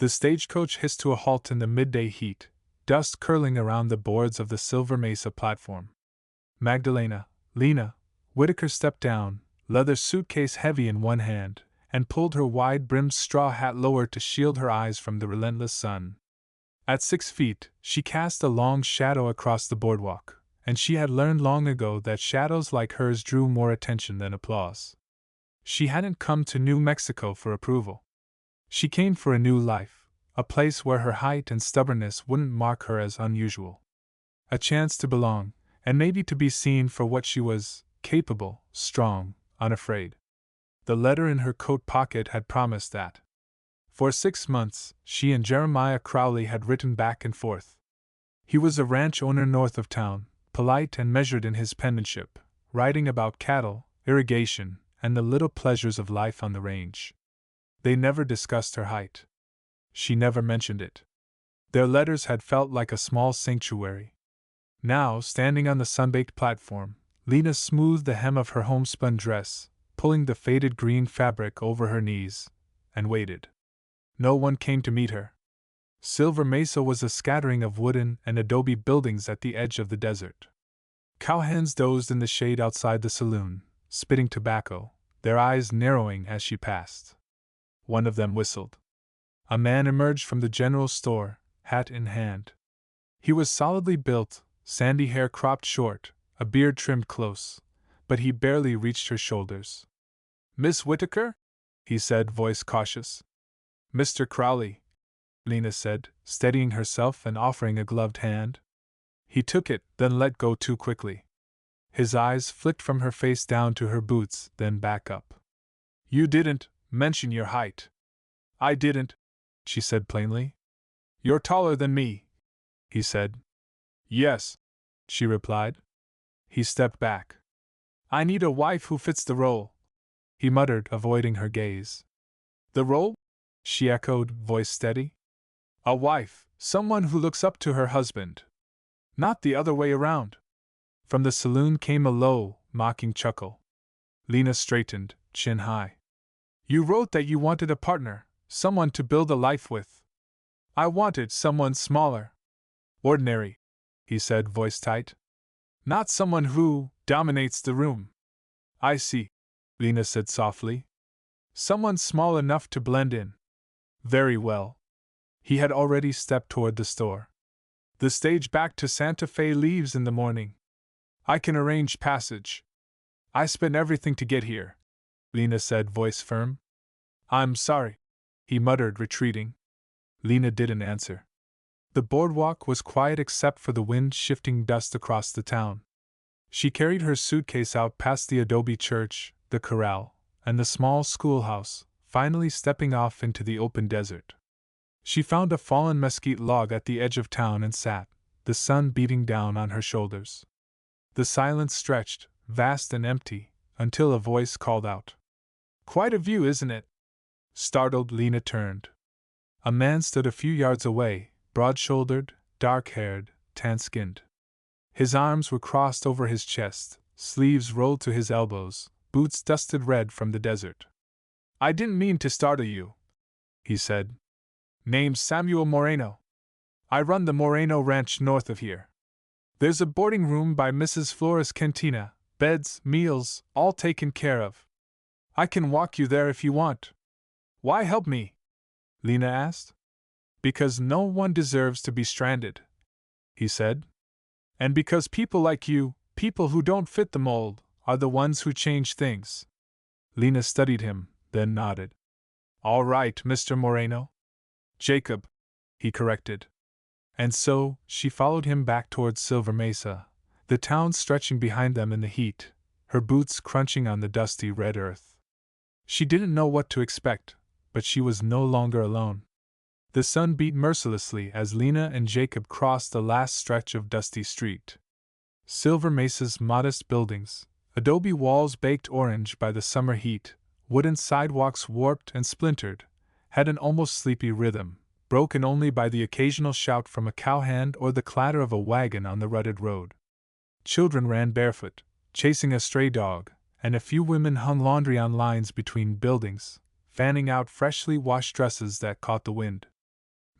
The stagecoach hissed to a halt in the midday heat, dust curling around the boards of the Silver Mesa platform. Magdalena, Lena, Whitaker stepped down, leather suitcase heavy in one hand, and pulled her wide-brimmed straw hat lower to shield her eyes from the relentless sun. At 6 feet, she cast a long shadow across the boardwalk, and she had learned long ago that shadows like hers drew more attention than applause. She hadn't come to New Mexico for approval. She came for a new life, a place where her height and stubbornness wouldn't mark her as unusual. A chance to belong, and maybe to be seen for what she was, capable, strong, unafraid. The letter in her coat pocket had promised that. For 6 months, she and Jeremiah Crowley had written back and forth. He was a ranch owner north of town, polite and measured in his penmanship, writing about cattle, irrigation, and the little pleasures of life on the range. They never discussed her height. She never mentioned it. Their letters had felt like a small sanctuary. Now, standing on the sun-baked platform, Lena smoothed the hem of her homespun dress, pulling the faded green fabric over her knees, and waited. No one came to meet her. Silver Mesa was a scattering of wooden and adobe buildings at the edge of the desert. Cowhands dozed in the shade outside the saloon, spitting tobacco, their eyes narrowing as she passed. One of them whistled. A man emerged from the general store, hat in hand. He was solidly built, sandy hair cropped short, a beard trimmed close, but he barely reached her shoulders. "Miss Whitaker?" he said, voice cautious. "Mr. Crowley," Lena said, steadying herself and offering a gloved hand. He took it, then let go too quickly. His eyes flicked from her face down to her boots, then back up. "You didn't mention your height." "I didn't," she said plainly. "You're taller than me," he said. "Yes," she replied. He stepped back. "I need a wife who fits the role," he muttered, avoiding her gaze. "The role?" she echoed, voice steady. "A wife, someone who looks up to her husband. Not the other way around." From the saloon came a low, mocking chuckle. Lena straightened, chin high. "You wrote that you wanted a partner, someone to build a life with. I wanted someone smaller. Ordinary," he said, voice tight. "Not someone who dominates the room." "I see," Lena said softly. "Someone small enough to blend in." "Very well." He had already stepped toward the store. "The stage back to Santa Fe leaves in the morning. I can arrange passage." "I spent everything to get here," Lena said, voice firm. "I'm sorry," he muttered, retreating. Lena didn't answer. The boardwalk was quiet except for the wind shifting dust across the town. She carried her suitcase out past the adobe church, the corral, and the small schoolhouse, finally stepping off into the open desert. She found a fallen mesquite log at the edge of town and sat, the sun beating down on her shoulders. The silence stretched, vast and empty, until a voice called out. "Quite a view, isn't it?" Startled, Lena turned. A man stood a few yards away, broad-shouldered, dark-haired, tan-skinned. His arms were crossed over his chest, sleeves rolled to his elbows, boots dusted red from the desert. "I didn't mean to startle you," he said. "Name's Samuel Moreno. I run the Moreno Ranch north of here. There's a boarding room by Mrs. Flores' cantina, beds, meals, all taken care of. I can walk you there if you want." "Why help me?" Lena asked. "Because no one deserves to be stranded," he said. "And because people like you, people who don't fit the mold, are the ones who change things." Lena studied him, then nodded. "All right, Mr. Moreno." "Jacob," he corrected. And so, she followed him back towards Silver Mesa, the town stretching behind them in the heat, her boots crunching on the dusty red earth. She didn't know what to expect, but she was no longer alone. The sun beat mercilessly as Lena and Jacob crossed the last stretch of dusty street. Silver Mesa's modest buildings, adobe walls baked orange by the summer heat, wooden sidewalks warped and splintered, had an almost sleepy rhythm, broken only by the occasional shout from a cowhand or the clatter of a wagon on the rutted road. Children ran barefoot, chasing a stray dog, and a few women hung laundry on lines between buildings, fanning out freshly washed dresses that caught the wind.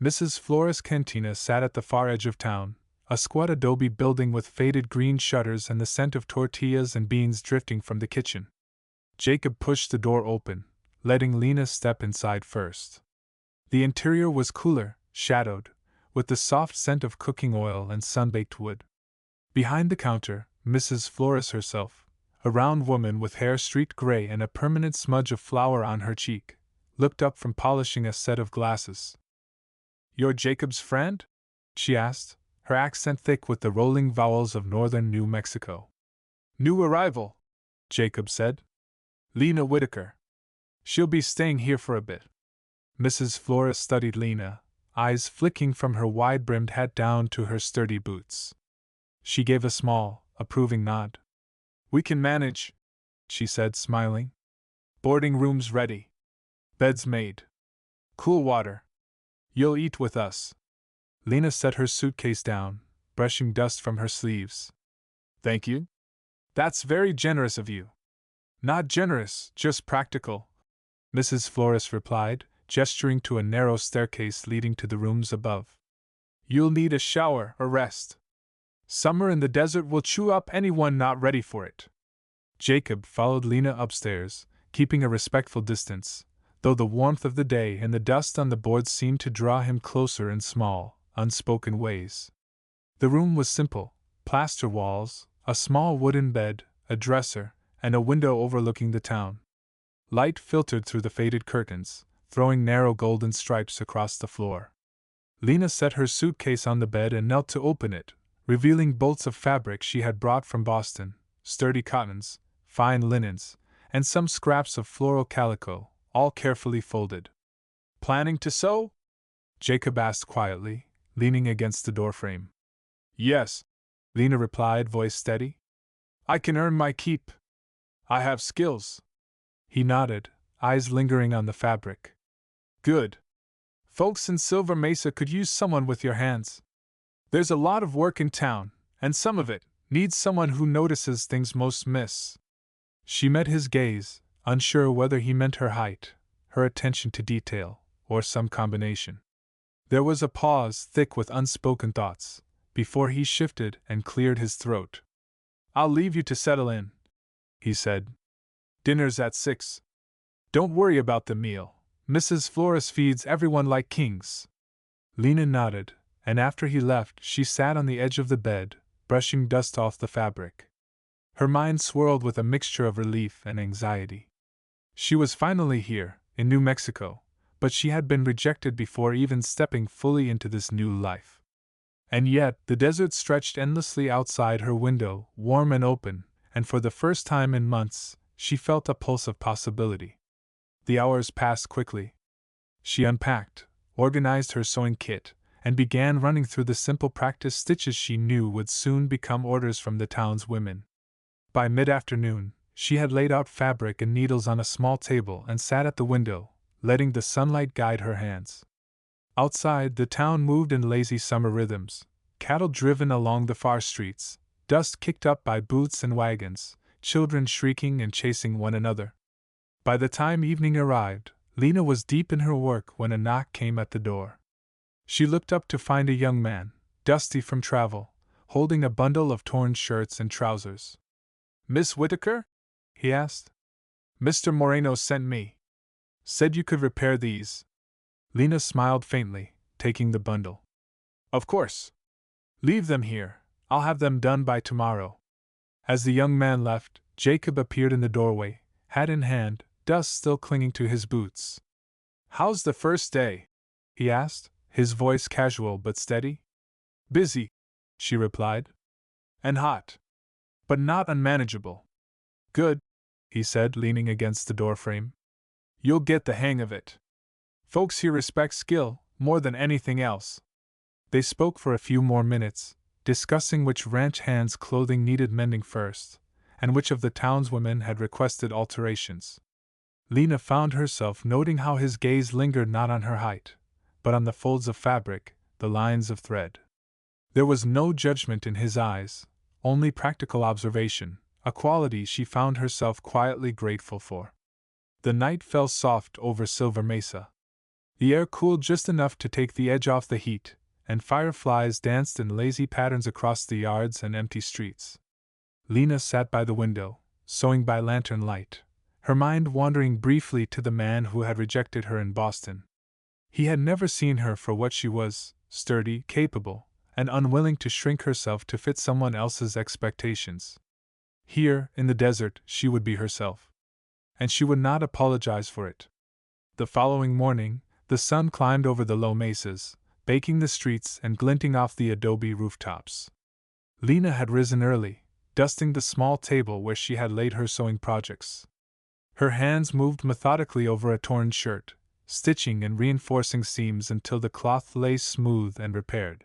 Mrs. Flores' cantina sat at the far edge of town, a squat adobe building with faded green shutters and the scent of tortillas and beans drifting from the kitchen. Jacob pushed the door open, letting Lena step inside first. The interior was cooler, shadowed, with the soft scent of cooking oil and sun-baked wood. Behind the counter, Mrs. Flores herself, a round woman with hair streaked gray and a permanent smudge of flour on her cheek, looked up from polishing a set of glasses. "You're Jacob's friend?" she asked, her accent thick with the rolling vowels of northern New Mexico. "New arrival," Jacob said. "Lena Whitaker. She'll be staying here for a bit." Mrs. Flores studied Lena, eyes flicking from her wide-brimmed hat down to her sturdy boots. She gave a small, approving nod. "We can manage," she said, smiling. "Boarding room's ready. Beds made. Cool water. You'll eat with us." Lena set her suitcase down, brushing dust from her sleeves. "Thank you. That's very generous of you." "Not generous, just practical," Mrs. Flores replied, gesturing to a narrow staircase leading to the rooms above. "You'll need a shower or rest. Summer in the desert will chew up anyone not ready for it." Jacob followed Lena upstairs, keeping a respectful distance, though the warmth of the day and the dust on the boards seemed to draw him closer in small, unspoken ways. The room was simple: plaster walls, a small wooden bed, a dresser, and a window overlooking the town. Light filtered through the faded curtains, throwing narrow golden stripes across the floor. Lena set her suitcase on the bed and knelt to open it, revealing bolts of fabric she had brought from Boston, sturdy cottons, fine linens, and some scraps of floral calico, all carefully folded. "Planning to sew?" Jacob asked quietly, leaning against the doorframe. "Yes," Lena replied, voice steady. "I can earn my keep. I have skills." He nodded, eyes lingering on the fabric. "Good. Folks in Silver Mesa could use someone with your hands. There's a lot of work in town, and some of it needs someone who notices things most miss." She met his gaze, unsure whether he meant her height, her attention to detail, or some combination. There was a pause thick with unspoken thoughts, before he shifted and cleared his throat. "I'll leave you to settle in," he said. "Dinner's at 6. Don't worry about the meal. Mrs. Flores feeds everyone like kings." Lena nodded, and after he left, she sat on the edge of the bed, brushing dust off the fabric. Her mind swirled with a mixture of relief and anxiety. She was finally here, in New Mexico, but she had been rejected before even stepping fully into this new life. And yet, the desert stretched endlessly outside her window, warm and open, and for the first time in months, she felt a pulse of possibility. The hours passed quickly. She unpacked, organized her sewing kit, and began running through the simple practice stitches she knew would soon become orders from the town's women. By mid-afternoon, she had laid out fabric and needles on a small table and sat at the window, letting the sunlight guide her hands. Outside, the town moved in lazy summer rhythms, cattle driven along the far streets, dust kicked up by booths and wagons, children shrieking and chasing one another. By the time evening arrived, Lena was deep in her work when a knock came at the door. She looked up to find a young man, dusty from travel, holding a bundle of torn shirts and trousers. "Miss Whitaker?" he asked. "Mr. Moreno sent me. Said you could repair these." Lena smiled faintly, taking the bundle. "Of course. Leave them here. I'll have them done by tomorrow." As the young man left, Jacob appeared in the doorway, hat in hand, dust still clinging to his boots. "How's the first day?" he asked, his voice casual but steady. "Busy," she replied. "And hot. But not unmanageable." "Good," he said, leaning against the doorframe. "You'll get the hang of it. Folks here respect skill more than anything else." They spoke for a few more minutes, discussing which ranch hands' clothing needed mending first, and which of the townswomen had requested alterations. Lena found herself noting how his gaze lingered not on her height, but on the folds of fabric, the lines of thread. There was no judgment in his eyes, only practical observation, a quality she found herself quietly grateful for. The night fell soft over Silver Mesa. The air cooled just enough to take the edge off the heat, and fireflies danced in lazy patterns across the yards and empty streets. Lena sat by the window, sewing by lantern light, her mind wandering briefly to the man who had rejected her in Boston. He had never seen her for what she was, sturdy, capable, and unwilling to shrink herself to fit someone else's expectations. Here, in the desert, she would be herself. And she would not apologize for it. The following morning, the sun climbed over the low mesas, baking the streets and glinting off the adobe rooftops. Lena had risen early, dusting the small table where she had laid her sewing projects. Her hands moved methodically over a torn shirt, stitching and reinforcing seams until the cloth lay smooth and repaired.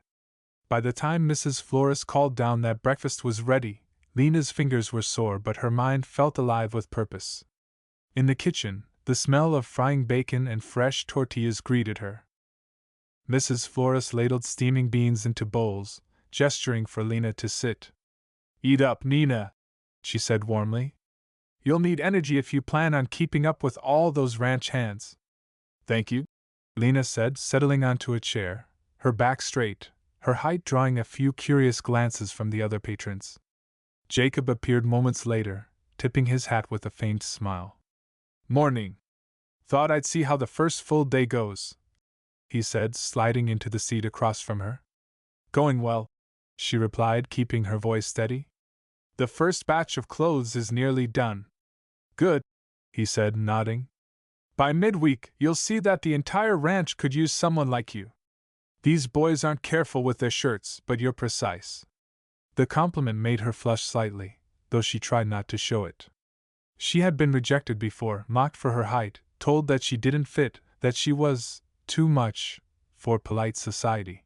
By the time Mrs. Flores called down that breakfast was ready, Lena's fingers were sore but her mind felt alive with purpose. In the kitchen, the smell of frying bacon and fresh tortillas greeted her. Mrs. Flores ladled steaming beans into bowls, gesturing for Lena to sit. "Eat up, Nina," she said warmly. "You'll need energy if you plan on keeping up with all those ranch hands." "Thank you," Lena said, settling onto a chair, her back straight, her height drawing a few curious glances from the other patrons. Jacob appeared moments later, tipping his hat with a faint smile. "Morning. Thought I'd see how the first full day goes," he said, sliding into the seat across from her. "Going well," she replied, keeping her voice steady. "The first batch of clothes is nearly done." "Good," he said, nodding. "By midweek, you'll see that the entire ranch could use someone like you. These boys aren't careful with their shirts, but you're precise." The compliment made her flush slightly, though she tried not to show it. She had been rejected before, mocked for her height, told that she didn't fit, that she was too much for polite society.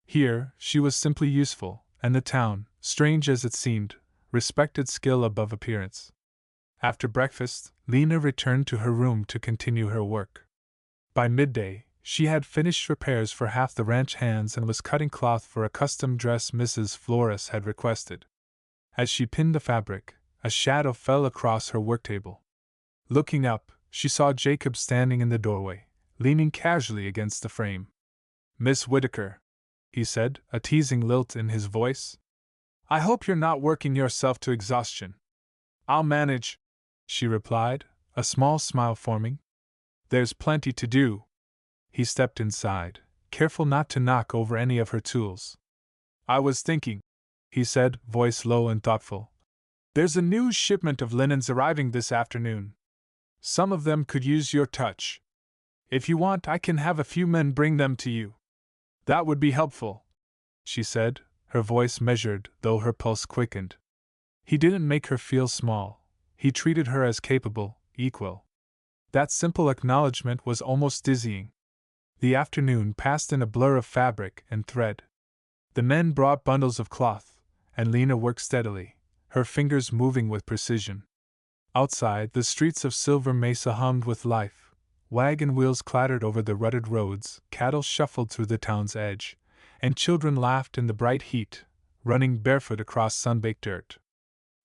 Here, she was simply useful, and the town, strange as it seemed, respected skill above appearance. After breakfast, Lena returned to her room to continue her work. By midday, she had finished repairs for half the ranch hands and was cutting cloth for a custom dress Mrs. Flores had requested. As she pinned the fabric, a shadow fell across her worktable. Looking up, she saw Jacob standing in the doorway, leaning casually against the frame. "Miss Whitaker," he said, a teasing lilt in his voice. "I hope you're not working yourself to exhaustion." "I'll manage," she replied, a small smile forming. "There's plenty to do." He stepped inside, careful not to knock over any of her tools. "I was thinking," he said, voice low and thoughtful. "There's a new shipment of linens arriving this afternoon. Some of them could use your touch. If you want, I can have a few men bring them to you." "That would be helpful," she said, her voice measured, though her pulse quickened. He didn't make her feel small. He treated her as capable, equal. That simple acknowledgement was almost dizzying. The afternoon passed in a blur of fabric and thread. The men brought bundles of cloth, and Lena worked steadily, her fingers moving with precision. Outside, the streets of Silver Mesa hummed with life. Wagon wheels clattered over the rutted roads, cattle shuffled through the town's edge, and children laughed in the bright heat, running barefoot across sun-baked dirt.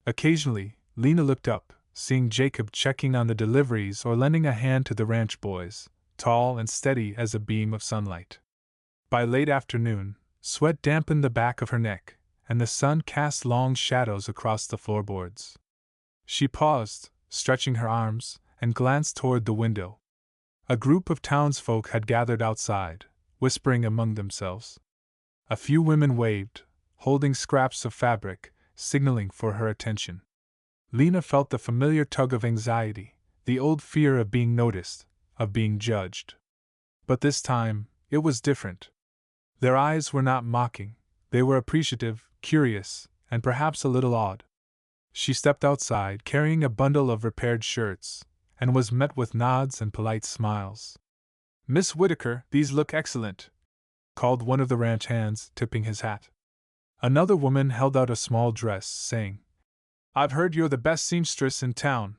Occasionally, Lena looked up, seeing Jacob checking on the deliveries or lending a hand to the ranch boys, tall and steady as a beam of sunlight. By late afternoon, sweat dampened the back of her neck, and the sun cast long shadows across the floorboards. She paused, stretching her arms, and glanced toward the window. A group of townsfolk had gathered outside, whispering among themselves. A few women waved, holding scraps of fabric, signaling for her attention. Lena felt the familiar tug of anxiety, the old fear of being noticed, of being judged. But this time, it was different. Their eyes were not mocking, they were appreciative, curious, and perhaps a little awed. She stepped outside carrying a bundle of repaired shirts, and was met with nods and polite smiles. "Miss Whitaker, these look excellent," called one of the ranch hands, tipping his hat. Another woman held out a small dress, saying, "I've heard you're the best seamstress in town.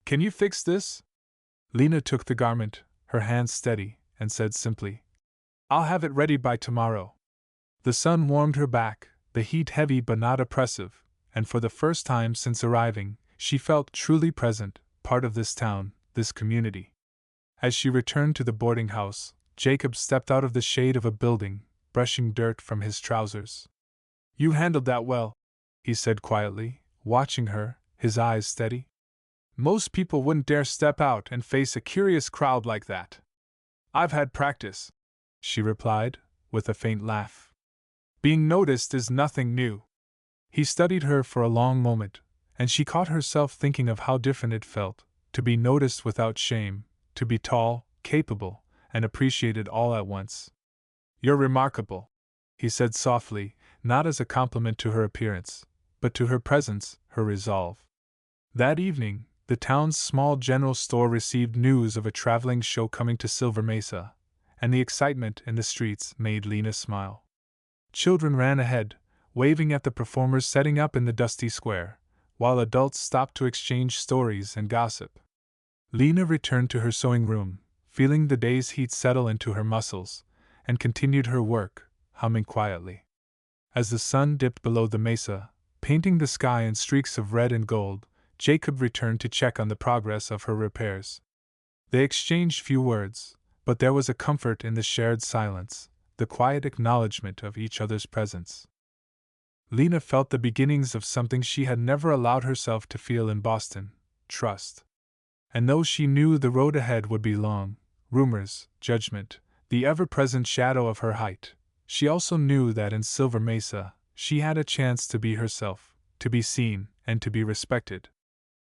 Can you fix this?" Lena took the garment, her hands steady, and said simply, "I'll have it ready by tomorrow." The sun warmed her back, the heat heavy but not oppressive, and for the first time since arriving, she felt truly present, part of this town, this community. As she returned to the boarding house, Jacob stepped out of the shade of a building, brushing dirt from his trousers. "You handled that well," he said quietly, watching her, his eyes steady. "Most people wouldn't dare step out and face a curious crowd like that." "I've had practice," she replied, with a faint laugh. "Being noticed is nothing new." He studied her for a long moment, and she caught herself thinking of how different it felt to be noticed without shame, to be tall, capable, and appreciated all at once. "You're remarkable," he said softly, not as a compliment to her appearance, but to her presence, her resolve. That evening, the town's small general store received news of a traveling show coming to Silver Mesa, and the excitement in the streets made Lena smile. Children ran ahead, waving at the performers setting up in the dusty square, while adults stopped to exchange stories and gossip. Lena returned to her sewing room, feeling the day's heat settle into her muscles, and continued her work, humming quietly. As the sun dipped below the mesa, painting the sky in streaks of red and gold, Jacob returned to check on the progress of her repairs. They exchanged few words, but there was a comfort in the shared silence, the quiet acknowledgement of each other's presence. Lena felt the beginnings of something she had never allowed herself to feel in Boston: trust. And though she knew the road ahead would be long, rumors, judgment, the ever-present shadow of her height, she also knew that in Silver Mesa, she had a chance to be herself, to be seen, and to be respected.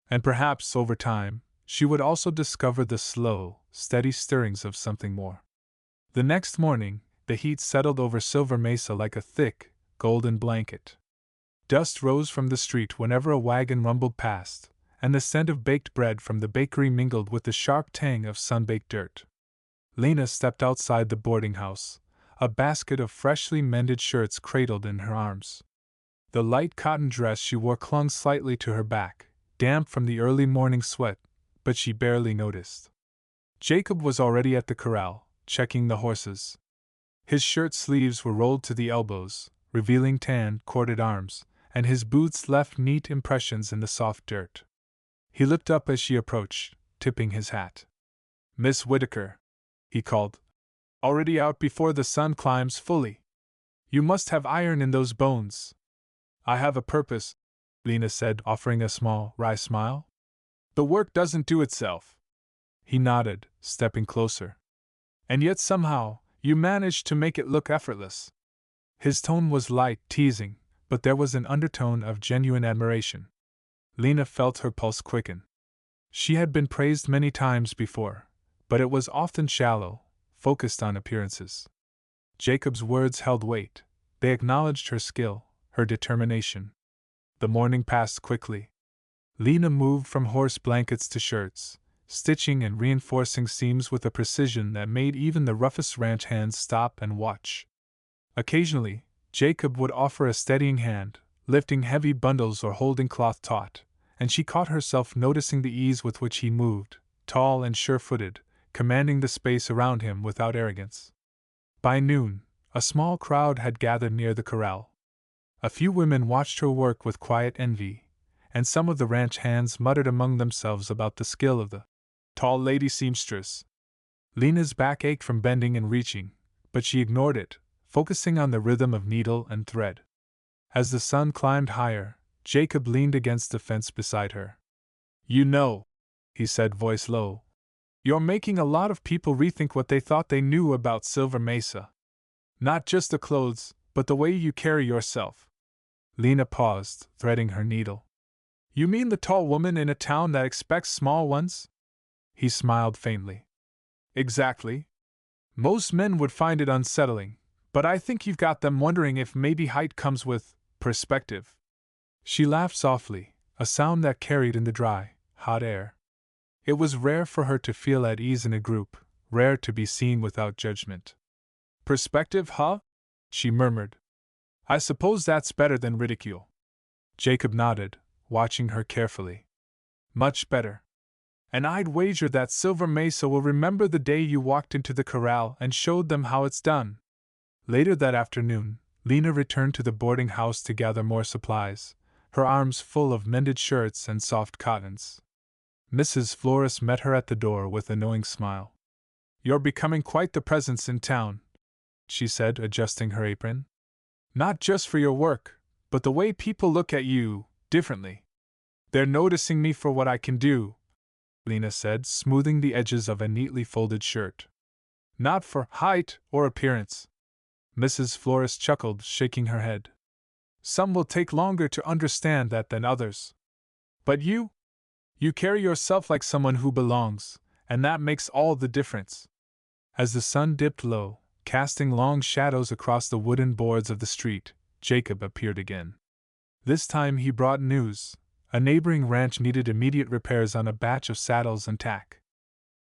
And perhaps, over time, she would also discover the slow, steady stirrings of something more. The next morning, the heat settled over Silver Mesa like a thick, golden blanket. Dust rose from the street whenever a wagon rumbled past, and the scent of baked bread from the bakery mingled with the sharp tang of sun-baked dirt. Lena stepped outside the boarding house, a basket of freshly mended shirts cradled in her arms. The light cotton dress she wore clung slightly to her back, damp from the early morning sweat, but she barely noticed. Jacob was already at the corral, checking the horses. His shirt sleeves were rolled to the elbows, revealing tanned, corded arms, and his boots left neat impressions in the soft dirt. He looked up as she approached, tipping his hat. "Miss Whitaker," he called. "Already out before the sun climbs fully. You must have iron in those bones." "I have a purpose," Lena said, offering a small, wry smile. "The work doesn't do itself." He nodded, stepping closer. "And yet somehow, you managed to make it look effortless." His tone was light, teasing, but there was an undertone of genuine admiration. Lena felt her pulse quicken. She had been praised many times before, but it was often shallow, focused on appearances. Jacob's words held weight. They acknowledged her skill, her determination. The morning passed quickly. Lena moved from horse blankets to shirts, stitching and reinforcing seams with a precision that made even the roughest ranch hands stop and watch. Occasionally, Jacob would offer a steadying hand, lifting heavy bundles or holding cloth taut, and she caught herself noticing the ease with which he moved, tall and sure-footed, commanding the space around him without arrogance. By noon, a small crowd had gathered near the corral. A few women watched her work with quiet envy, and some of the ranch hands muttered among themselves about the skill of the tall lady seamstress. Lena's back ached from bending and reaching, but she ignored it, focusing on the rhythm of needle and thread. As the sun climbed higher, Jacob leaned against the fence beside her. "You know," he said, voice low, "you're making a lot of people rethink what they thought they knew about Silver Mesa. Not just the clothes, but the way you carry yourself." Lena paused, threading her needle. "You mean the tall woman in a town that expects small ones?" He smiled faintly. "Exactly. Most men would find it unsettling, but I think you've got them wondering if maybe height comes with perspective." She laughed softly, a sound that carried in the dry, hot air. It was rare for her to feel at ease in a group, rare to be seen without judgment. "Perspective, huh?" she murmured. "I suppose that's better than ridicule." Jacob nodded, watching her carefully. "Much better. And I'd wager that Silver Mesa will remember the day you walked into the corral and showed them how it's done." Later that afternoon, Lena returned to the boarding house to gather more supplies, her arms full of mended shirts and soft cottons. Mrs. Flores met her at the door with a knowing smile. You're becoming quite the presence in town, she said, adjusting her apron. Not just for your work, but the way people look at you, differently. They're noticing me for what I can do, Lena said, smoothing the edges of a neatly folded shirt. Not for height or appearance. Mrs. Flores chuckled, shaking her head. Some will take longer to understand that than others. But you carry yourself like someone who belongs, and that makes all the difference. As the sun dipped low, casting long shadows across the wooden boards of the street, Jacob appeared again. This time he brought news. A neighboring ranch needed immediate repairs on a batch of saddles and tack.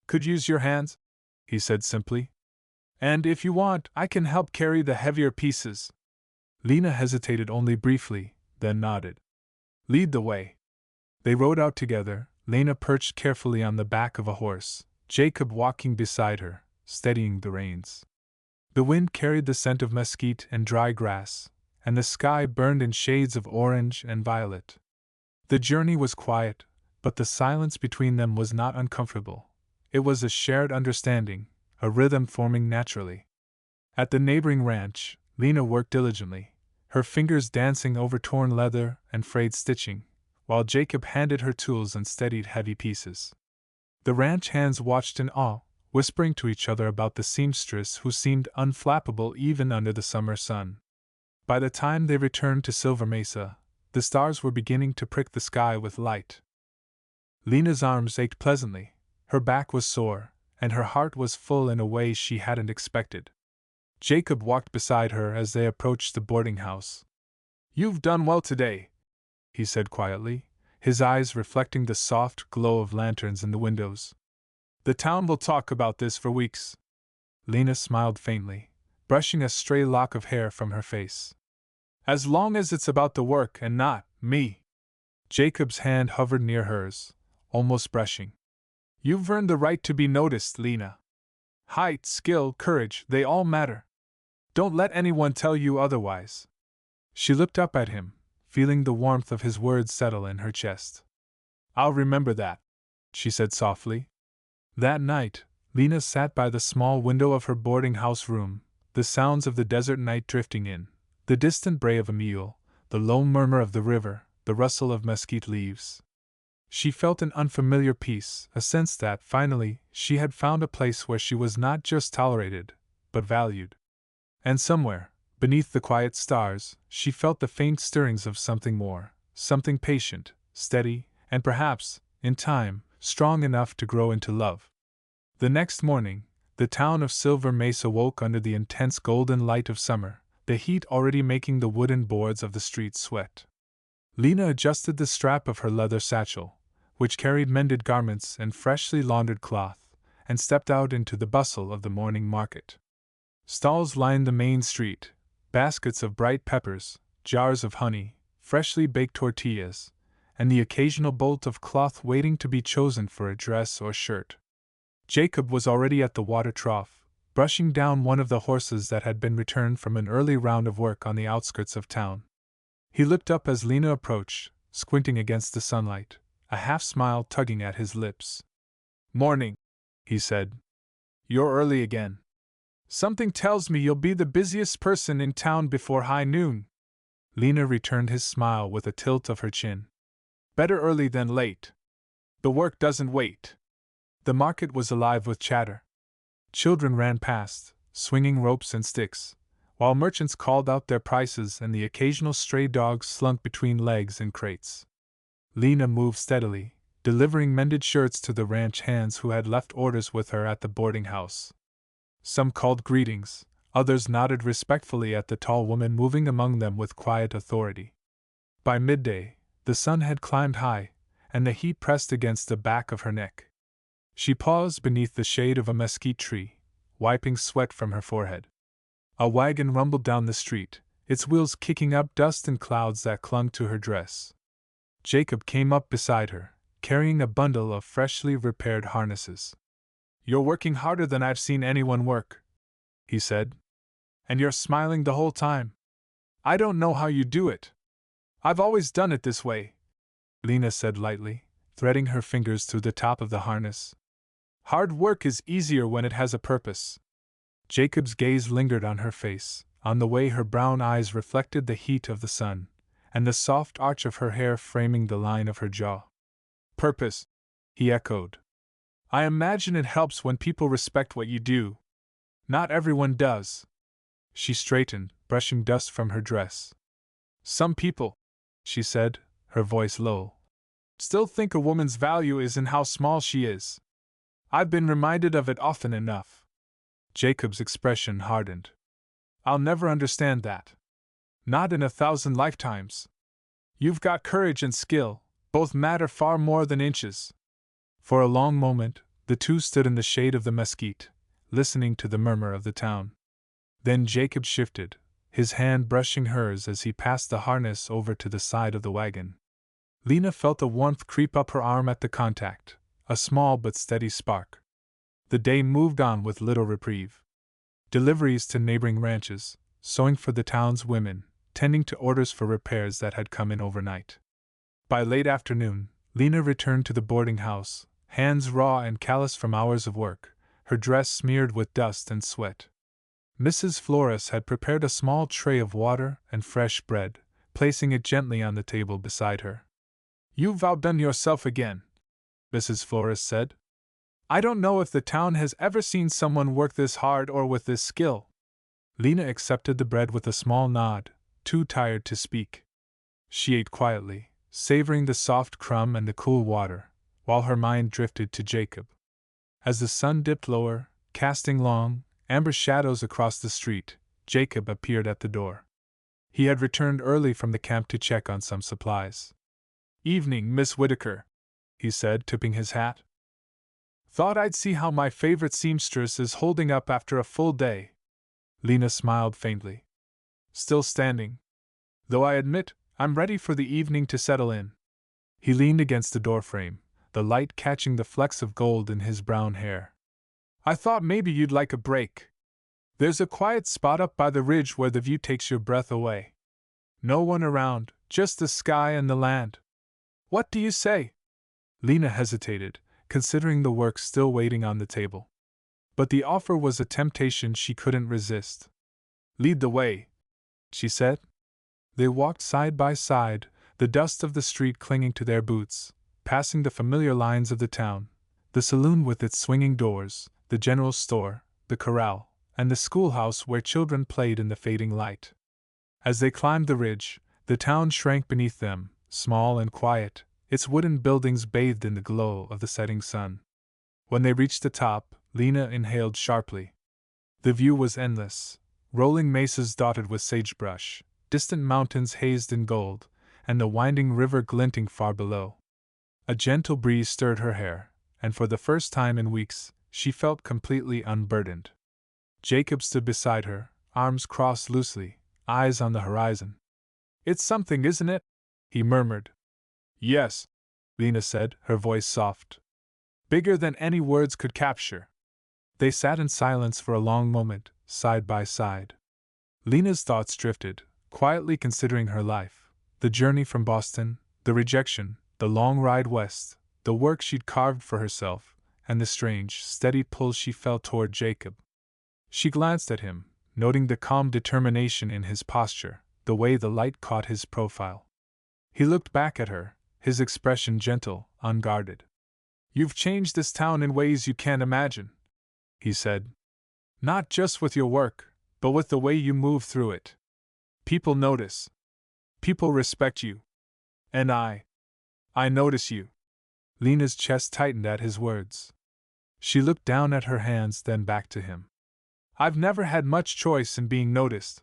Could use your hands, he said simply. And if you want, I can help carry the heavier pieces. Lena hesitated only briefly, then nodded. Lead the way. They rode out together, Lena perched carefully on the back of a horse, Jacob walking beside her, steadying the reins. The wind carried the scent of mesquite and dry grass, and the sky burned in shades of orange and violet. The journey was quiet, but the silence between them was not uncomfortable. It was a shared understanding, a rhythm forming naturally. At the neighboring ranch, Lena worked diligently, her fingers dancing over torn leather and frayed stitching, while Jacob handed her tools and steadied heavy pieces. The ranch hands watched in awe, whispering to each other about the seamstress who seemed unflappable even under the summer sun. By the time they returned to Silver Mesa, the stars were beginning to prick the sky with light. Lena's arms ached pleasantly, her back was sore, and her heart was full in a way she hadn't expected. Jacob walked beside her as they approached the boarding house. You've done well today, he said quietly, his eyes reflecting the soft glow of lanterns in the windows. The town will talk about this for weeks. Lena smiled faintly, brushing a stray lock of hair from her face. As long as it's about the work and not me. Jacob's hand hovered near hers, almost brushing. You've earned the right to be noticed, Lena. Height, skill, courage, they all matter. Don't let anyone tell you otherwise. She looked up at him, feeling the warmth of his words settle in her chest. I'll remember that, she said softly. That night, Lena sat by the small window of her boarding house room, the sounds of the desert night drifting in. The distant bray of a mule, the low murmur of the river, the rustle of mesquite leaves. She felt an unfamiliar peace, a sense that, finally, she had found a place where she was not just tolerated, but valued. And somewhere, beneath the quiet stars, she felt the faint stirrings of something more, something patient, steady, and perhaps, in time, strong enough to grow into love. The next morning, the town of Silver Mesa woke under the intense golden light of summer, the heat already making the wooden boards of the street sweat. Lena adjusted the strap of her leather satchel, which carried mended garments and freshly laundered cloth, and stepped out into the bustle of the morning market. Stalls lined the main street, baskets of bright peppers, jars of honey, freshly baked tortillas, and the occasional bolt of cloth waiting to be chosen for a dress or shirt. Jacob was already at the water trough, brushing down one of the horses that had been returned from an early round of work on the outskirts of town. He looked up as Lena approached, squinting against the sunlight, a half-smile tugging at his lips. Morning, he said. You're early again. Something tells me you'll be the busiest person in town before high noon. Lena returned his smile with a tilt of her chin. Better early than late. The work doesn't wait. The market was alive with chatter. Children ran past, swinging ropes and sticks, while merchants called out their prices and the occasional stray dog slunk between legs and crates. Lena moved steadily, delivering mended shirts to the ranch hands who had left orders with her at the boarding house. Some called greetings, others nodded respectfully at the tall woman moving among them with quiet authority. By midday, the sun had climbed high, and the heat pressed against the back of her neck. She paused beneath the shade of a mesquite tree, wiping sweat from her forehead. A wagon rumbled down the street, its wheels kicking up dust and clouds that clung to her dress. Jacob came up beside her, carrying a bundle of freshly repaired harnesses. You're working harder than I've seen anyone work, he said. And you're smiling the whole time. I don't know how you do it. I've always done it this way, Lena said lightly, threading her fingers through the top of the harness. Hard work is easier when it has a purpose. Jacob's gaze lingered on her face, on the way her brown eyes reflected the heat of the sun, and the soft arch of her hair framing the line of her jaw. Purpose, he echoed. I imagine it helps when people respect what you do. Not everyone does. She straightened, brushing dust from her dress. Some people, she said, her voice low, still think a woman's value is in how small she is. I've been reminded of it often enough. Jacob's expression hardened. I'll never understand that. Not in 1,000 lifetimes. You've got courage and skill, both matter far more than inches. For a long moment, the two stood in the shade of the mesquite, listening to the murmur of the town. Then Jacob shifted, his hand brushing hers as he passed the harness over to the side of the wagon. Lena felt a warmth creep up her arm at the contact, a small but steady spark. The day moved on with little reprieve. Deliveries to neighboring ranches, sewing for the town's women, tending to orders for repairs that had come in overnight. By late afternoon, Lena returned to the boarding house, hands raw and callous from hours of work, her dress smeared with dust and sweat. Mrs. Flores had prepared a small tray of water and fresh bread, placing it gently on the table beside her. You've outdone yourself again, Mrs. Flores said. I don't know if the town has ever seen someone work this hard or with this skill. Lena accepted the bread with a small nod, too tired to speak. She ate quietly, savoring the soft crumb and the cool water, while her mind drifted to Jacob. As the sun dipped lower, casting long, amber shadows across the street, Jacob appeared at the door. He had returned early from the camp to check on some supplies. Evening, Miss Whitaker, he said, tipping his hat. Thought I'd see how my favorite seamstress is holding up after a full day. Lena smiled faintly. Still standing. Though I admit, I'm ready for the evening to settle in. He leaned against the doorframe, the light catching the flecks of gold in his brown hair. I thought maybe you'd like a break. There's a quiet spot up by the ridge where the view takes your breath away. No one around, just the sky and the land. What do you say? Lena hesitated, considering the work still waiting on the table. But the offer was a temptation she couldn't resist. Lead the way, she said. They walked side by side, the dust of the street clinging to their boots, passing the familiar lines of the town, the saloon with its swinging doors, the general store, the corral, and the schoolhouse where children played in the fading light. As they climbed the ridge, the town shrank beneath them, small and quiet, its wooden buildings bathed in the glow of the setting sun. When they reached the top, Lena inhaled sharply. The view was endless, rolling mesas dotted with sagebrush, distant mountains hazed in gold, and the winding river glinting far below. A gentle breeze stirred her hair, and for the first time in weeks, she felt completely unburdened. Jacob stood beside her, arms crossed loosely, eyes on the horizon. It's something, isn't it? He murmured. Yes, Lena said, her voice soft. Bigger than any words could capture. They sat in silence for a long moment, side by side. Lena's thoughts drifted, quietly considering her life, the journey from Boston, the rejection, the long ride west, the work she'd carved for herself, and the strange, steady pull she felt toward Jacob. She glanced at him, noting the calm determination in his posture, the way the light caught his profile. He looked back at her, his expression gentle, unguarded. You've changed this town in ways you can't imagine, he said. Not just with your work, but with the way you move through it. People notice. People respect you. And I notice you. Lena's chest tightened at his words. She looked down at her hands, then back to him. I've never had much choice in being noticed,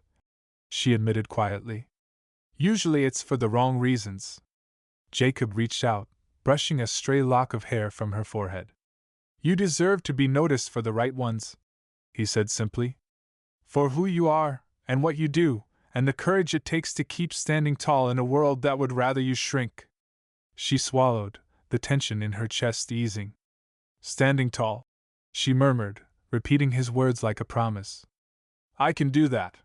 she admitted quietly. Usually it's for the wrong reasons. Jacob reached out, brushing a stray lock of hair from her forehead. You deserve to be noticed for the right ones, he said simply. For who you are, and what you do, and the courage it takes to keep standing tall in a world that would rather you shrink. She swallowed, the tension in her chest easing. Standing tall, she murmured, repeating his words like a promise. I can do that.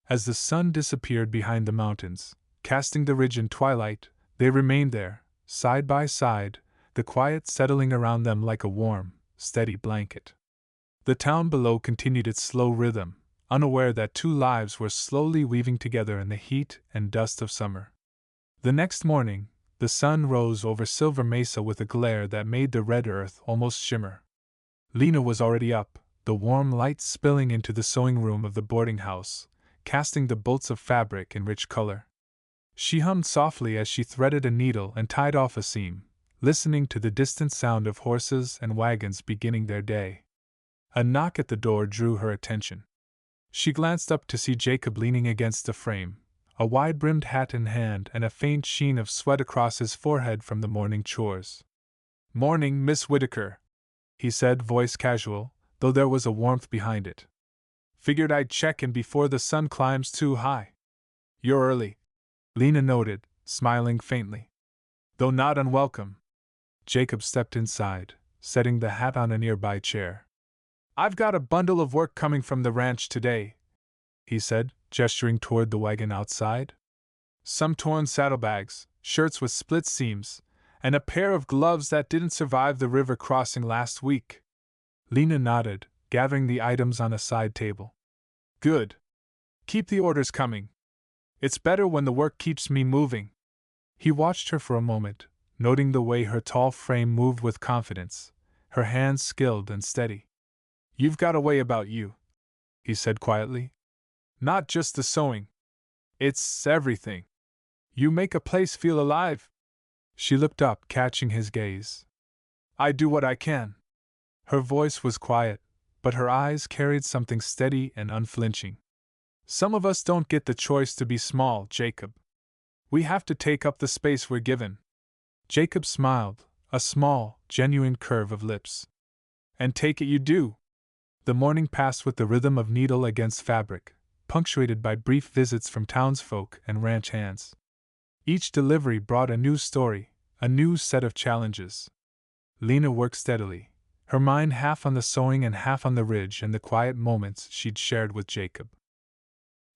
As the sun disappeared behind the mountains, casting the ridge in twilight, they remained there, side by side, the quiet settling around them like a warm, steady blanket. The town below continued its slow rhythm, unaware that two lives were slowly weaving together in the heat and dust of summer. The next morning, the sun rose over Silver Mesa with a glare that made the red earth almost shimmer. Lena was already up, the warm light spilling into the sewing room of the boarding house, casting the bolts of fabric in rich color. She hummed softly as she threaded a needle and tied off a seam, listening to the distant sound of horses and wagons beginning their day. A knock at the door drew her attention. She glanced up to see Jacob leaning against the frame, a wide-brimmed hat in hand and a faint sheen of sweat across his forehead from the morning chores. "Morning, Miss Whitaker," he said, voice casual, though there was a warmth behind it. "Figured I'd check in before the sun climbs too high." "You're early," Lena noted, smiling faintly. "Though not unwelcome." Jacob stepped inside, setting the hat on a nearby chair. "I've got a bundle of work coming from the ranch today," he said, gesturing toward the wagon outside. "Some torn saddlebags, shirts with split seams, and a pair of gloves that didn't survive the river crossing last week." Lena nodded, gathering the items on a side table. "Good. Keep the orders coming. It's better when the work keeps me moving." He watched her for a moment, noting the way her tall frame moved with confidence, her hands skilled and steady. "You've got a way about you," he said quietly. "Not just the sewing. It's everything. You make a place feel alive." She looked up, catching his gaze. "I do what I can." Her voice was quiet, but her eyes carried something steady and unflinching. "Some of us don't get the choice to be small, Jacob. We have to take up the space we're given." Jacob smiled, a small, genuine curve of lips. "And take it you do." The morning passed with the rhythm of needle against fabric, punctuated by brief visits from townsfolk and ranch hands. Each delivery brought a new story, a new set of challenges. Lena worked steadily, her mind half on the sewing and half on the ridge and the quiet moments she'd shared with Jacob.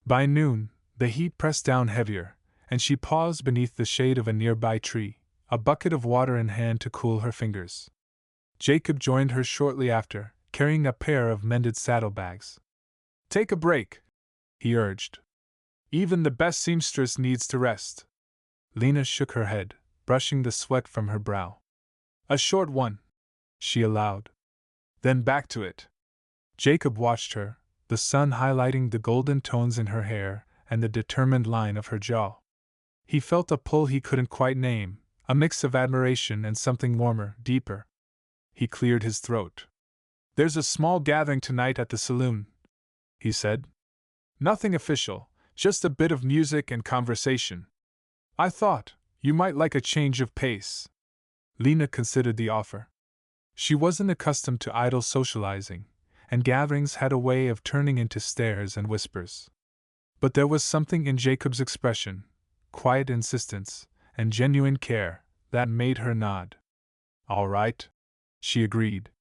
By noon, the heat pressed down heavier, and she paused beneath the shade of a nearby tree, a bucket of water in hand to cool her fingers. Jacob joined her shortly after, carrying a pair of mended saddlebags. "Take a break," he urged. "Even the best seamstress needs to rest." Lena shook her head, brushing the sweat from her brow. "A short one," she allowed. "Then back to it." Jacob watched her, the sun highlighting the golden tones in her hair and the determined line of her jaw. He felt a pull he couldn't quite name, a mix of admiration and something warmer, deeper. He cleared his throat. "There's a small gathering tonight at the saloon," he said. "Nothing official, just a bit of music and conversation. I thought you might like a change of pace." Lena considered the offer. She wasn't accustomed to idle socializing, and gatherings had a way of turning into stares and whispers. But there was something in Jacob's expression, quiet insistence, and genuine care, that made her nod. "All right," she agreed.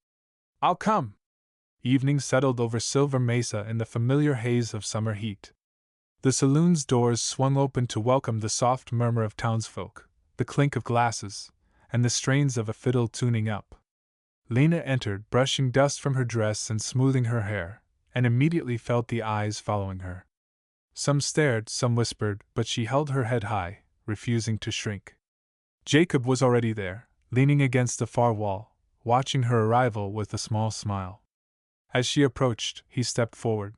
"I'll come." Evening settled over Silver Mesa in the familiar haze of summer heat. The saloon's doors swung open to welcome the soft murmur of townsfolk, the clink of glasses, and the strains of a fiddle tuning up. Lena entered, brushing dust from her dress and smoothing her hair, and immediately felt the eyes following her. Some stared, some whispered, but she held her head high, refusing to shrink. Jacob was already there, leaning against the far wall, watching her arrival with a small smile. As she approached, he stepped forward.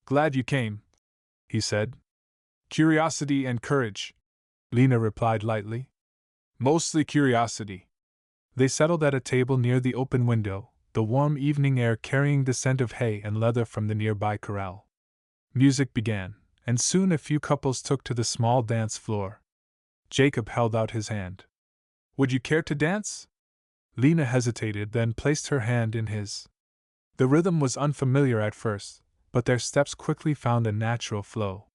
"Glad you came," he said. "Curiosity and courage," Lena replied lightly. "Mostly curiosity." They settled at a table near the open window, the warm evening air carrying the scent of hay and leather from the nearby corral. Music began, and soon a few couples took to the small dance floor. Jacob held out his hand. "Would you care to dance?" Lena hesitated, then placed her hand in his. The rhythm was unfamiliar at first, but their steps quickly found a natural flow.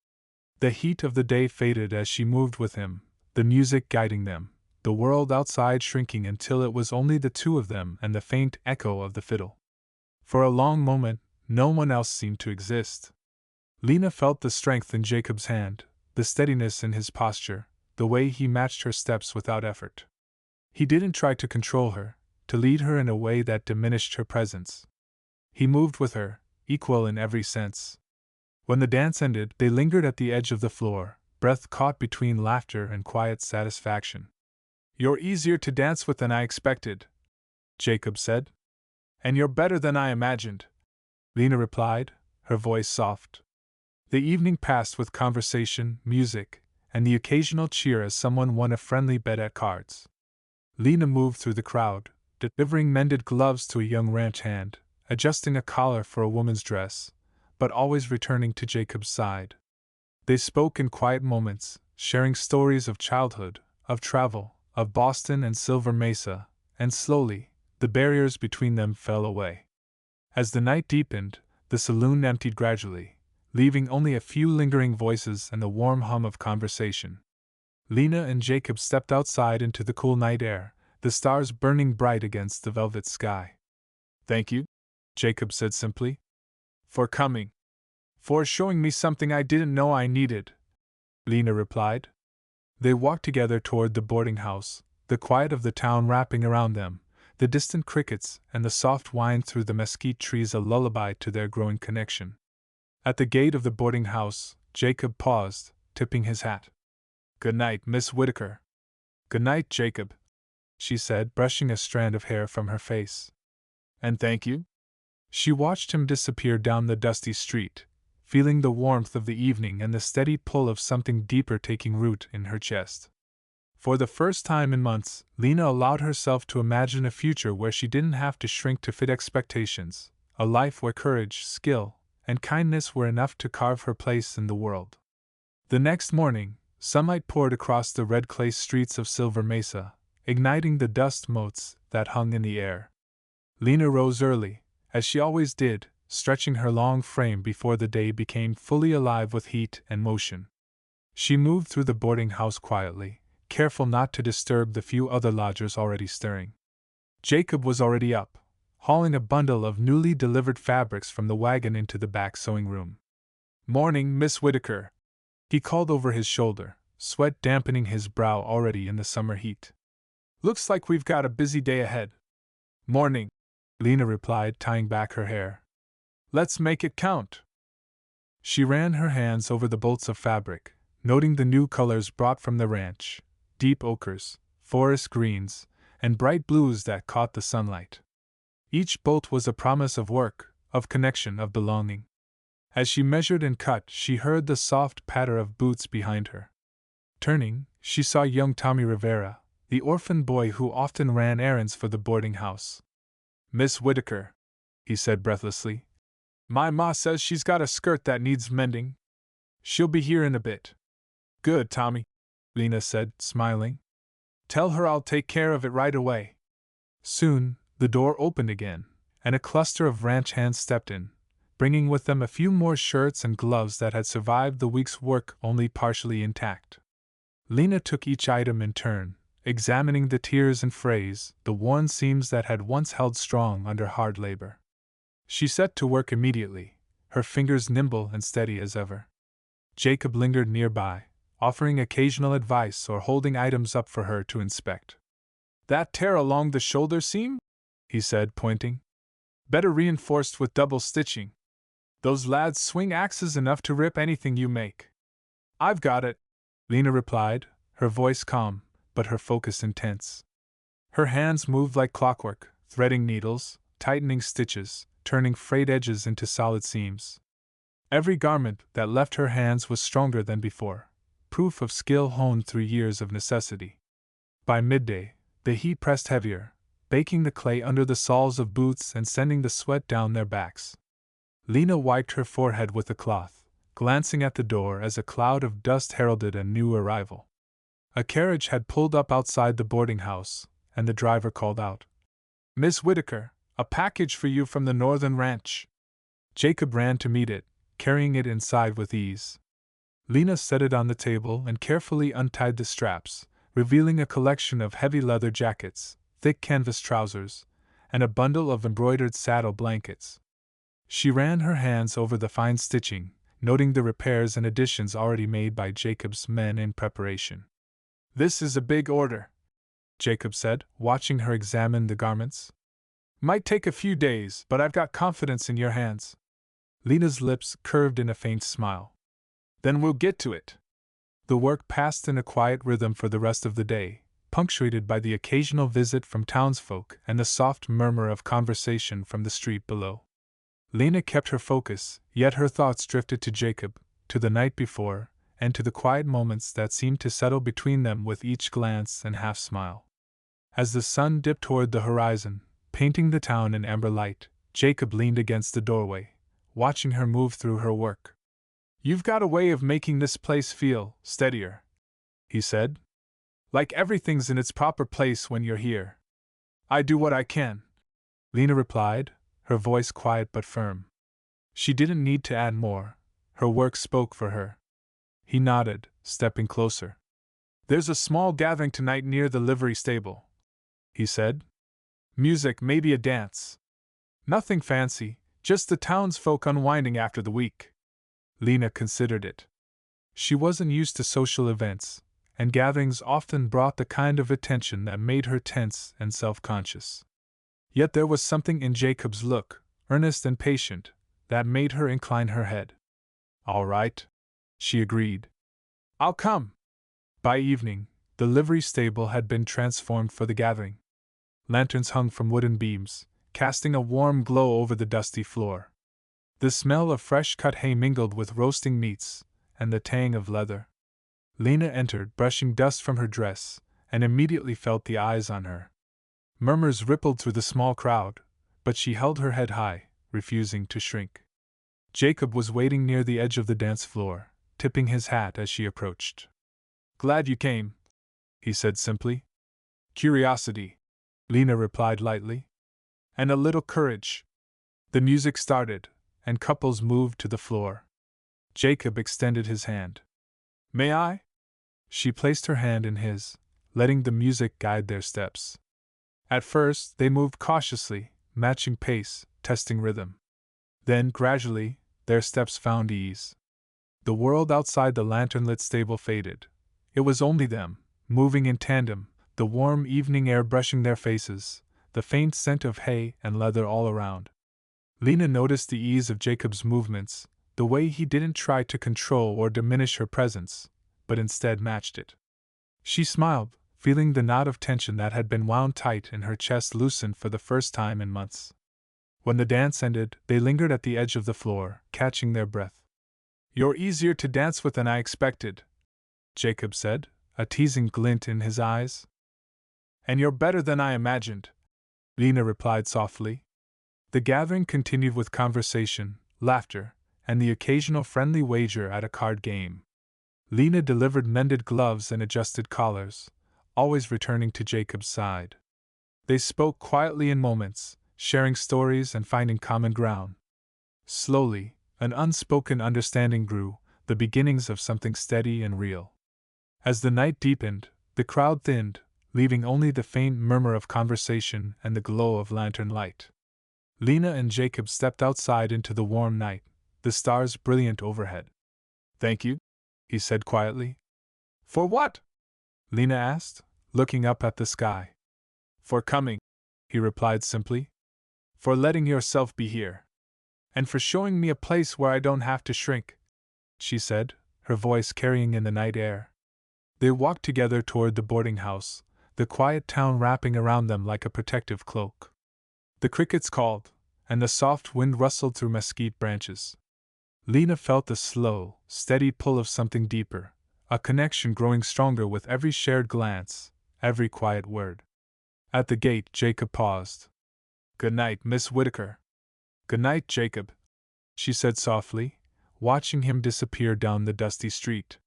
The heat of the day faded as she moved with him, the music guiding them, the world outside shrinking until it was only the two of them and the faint echo of the fiddle. For a long moment, no one else seemed to exist. Lena felt the strength in Jacob's hand, the steadiness in his posture, the way he matched her steps without effort. He didn't try to control her, to lead her in a way that diminished her presence. He moved with her, equal in every sense. When the dance ended, they lingered at the edge of the floor, breath caught between laughter and quiet satisfaction. "You're easier to dance with than I expected," Jacob said. "And you're better than I imagined," Lena replied, her voice soft. The evening passed with conversation, music, and the occasional cheer as someone won a friendly bet at cards. Lena moved through the crowd, delivering mended gloves to a young ranch hand, adjusting a collar for a woman's dress, but always returning to Jacob's side. They spoke in quiet moments, sharing stories of childhood, of travel, of Boston and Silver Mesa, and slowly, the barriers between them fell away. As the night deepened, the saloon emptied gradually, leaving only a few lingering voices and the warm hum of conversation. Lena and Jacob stepped outside into the cool night air, the stars burning bright against the velvet sky. "Thank you," Jacob said simply. "For coming. For showing me something I didn't know I needed," Lena replied. They walked together toward the boarding house, the quiet of the town wrapping around them, the distant crickets and the soft wind through the mesquite trees a lullaby to their growing connection. At the gate of the boarding house, Jacob paused, tipping his hat. "Good night, Miss Whitaker." "Good night, Jacob," she said, brushing a strand of hair from her face. "And thank you?" She watched him disappear down the dusty street, feeling the warmth of the evening and the steady pull of something deeper taking root in her chest. For the first time in months, Lena allowed herself to imagine a future where she didn't have to shrink to fit expectations, a life where courage, skill, and kindness were enough to carve her place in the world. The next morning, sunlight poured across the red clay streets of Silver Mesa, igniting the dust motes that hung in the air. Lena rose early, as she always did, stretching her long frame before the day became fully alive with heat and motion. She moved through the boarding house quietly, careful not to disturb the few other lodgers already stirring. Jacob was already up, hauling a bundle of newly delivered fabrics from the wagon into the back sewing room. "Morning, Miss Whitaker," he called over his shoulder, sweat dampening his brow already in the summer heat. "Looks like we've got a busy day ahead." "Morning," Lena replied, tying back her hair. "Let's make it count." She ran her hands over the bolts of fabric, noting the new colors brought from the ranch, deep ochres, forest greens, and bright blues that caught the sunlight. Each bolt was a promise of work, of connection, of belonging. As she measured and cut, she heard the soft patter of boots behind her. Turning, she saw young Tommy Rivera, the orphan boy who often ran errands for the boarding house. "Miss Whitaker," he said breathlessly, "my ma says she's got a skirt that needs mending. She'll be here in a bit." "Good, Tommy," Lena said, smiling. "Tell her I'll take care of it right away." Soon, the door opened again, and a cluster of ranch hands stepped in, bringing with them a few more shirts and gloves that had survived the week's work only partially intact. Lena took each item in turn, examining the tears and frays, the worn seams that had once held strong under hard labor. She set to work immediately, her fingers nimble and steady as ever. Jacob lingered nearby, offering occasional advice or holding items up for her to inspect. "That tear along the shoulder seam?" he said, pointing. "Better reinforced with double stitching. Those lads swing axes enough to rip anything you make." "I've got it," Lena replied, her voice calm, but her focus intense. Her hands moved like clockwork, threading needles, tightening stitches, turning frayed edges into solid seams. Every garment that left her hands was stronger than before, proof of skill honed through years of necessity. By midday, the heat pressed heavier, baking the clay under the soles of boots and sending the sweat down their backs. Lena wiped her forehead with a cloth, glancing at the door as a cloud of dust heralded a new arrival. A carriage had pulled up outside the boarding house, and the driver called out, "Miss Whitaker, a package for you from the northern ranch." Jacob ran to meet it, carrying it inside with ease. Lena set it on the table and carefully untied the straps, revealing a collection of heavy leather jackets, thick canvas trousers, and a bundle of embroidered saddle blankets. She ran her hands over the fine stitching, noting the repairs and additions already made by Jacob's men in preparation. "This is a big order," Jacob said, watching her examine the garments. Might take a few days, but I've got confidence in your hands. Lena's lips curved in a faint smile. Then we'll get to it. The work passed in a quiet rhythm for the rest of the day, punctuated by the occasional visit from townsfolk and the soft murmur of conversation from the street below. Lena kept her focus, yet her thoughts drifted to Jacob, to the night before, and to the quiet moments that seemed to settle between them with each glance and half-smile. As the sun dipped toward the horizon, painting the town in amber light, Jacob leaned against the doorway, watching her move through her work. "You've got a way of making this place feel steadier," he said. "Like everything's in its proper place when you're here." "I do what I can," Lena replied, her voice quiet but firm. She didn't need to add more, her work spoke for her. He nodded, stepping closer. "There's a small gathering tonight near the livery stable," he said. "Music, maybe a dance. Nothing fancy, just the townsfolk unwinding after the week." Lena considered it. She wasn't used to social events, and gatherings often brought the kind of attention that made her tense and self-conscious. Yet there was something in Jacob's look, earnest and patient, that made her incline her head. "All right," she agreed. "I'll come." By evening, the livery stable had been transformed for the gathering. Lanterns hung from wooden beams, casting a warm glow over the dusty floor. The smell of fresh cut hay mingled with roasting meats, and the tang of leather. Lena entered, brushing dust from her dress, and immediately felt the eyes on her. Murmurs rippled through the small crowd, but she held her head high, refusing to shrink. Jacob was waiting near the edge of the dance floor, tipping his hat as she approached. "Glad you came," he said simply. "Curiosity," Lena replied lightly. "And a little courage." The music started, and couples moved to the floor. Jacob extended his hand. "May I?" She placed her hand in his, letting the music guide their steps. At first, they moved cautiously, matching pace, testing rhythm. Then, gradually, their steps found ease. The world outside the lantern-lit stable faded. It was only them, moving in tandem, the warm evening air brushing their faces, the faint scent of hay and leather all around. Lena noticed the ease of Jacob's movements, the way he didn't try to control or diminish her presence, but instead matched it. She smiled, feeling the knot of tension that had been wound tight in her chest loosen for the first time in months. When the dance ended, they lingered at the edge of the floor, catching their breath. "You're easier to dance with than I expected," Jacob said, a teasing glint in his eyes. "And you're better than I imagined," Lena replied softly. The gathering continued with conversation, laughter, and the occasional friendly wager at a card game. Lena delivered mended gloves and adjusted collars, always returning to Jacob's side. They spoke quietly in moments, sharing stories and finding common ground. Slowly, an unspoken understanding grew, the beginnings of something steady and real. As the night deepened, the crowd thinned, leaving only the faint murmur of conversation and the glow of lantern light. Lena and Jacob stepped outside into the warm night, the stars brilliant overhead. "Thank you," he said quietly. "For what?" Lena asked, looking up at the sky. "For coming," he replied simply. "For letting yourself be here. And for showing me a place where I don't have to shrink," she said, her voice carrying in the night air. They walked together toward the boarding house, the quiet town wrapping around them like a protective cloak. The crickets called, and the soft wind rustled through mesquite branches. Lena felt the slow, steady pull of something deeper, a connection growing stronger with every shared glance, every quiet word. At the gate, Jacob paused. "Good night, Miss Whitaker." "Good night, Jacob," she said softly, watching him disappear down the dusty street.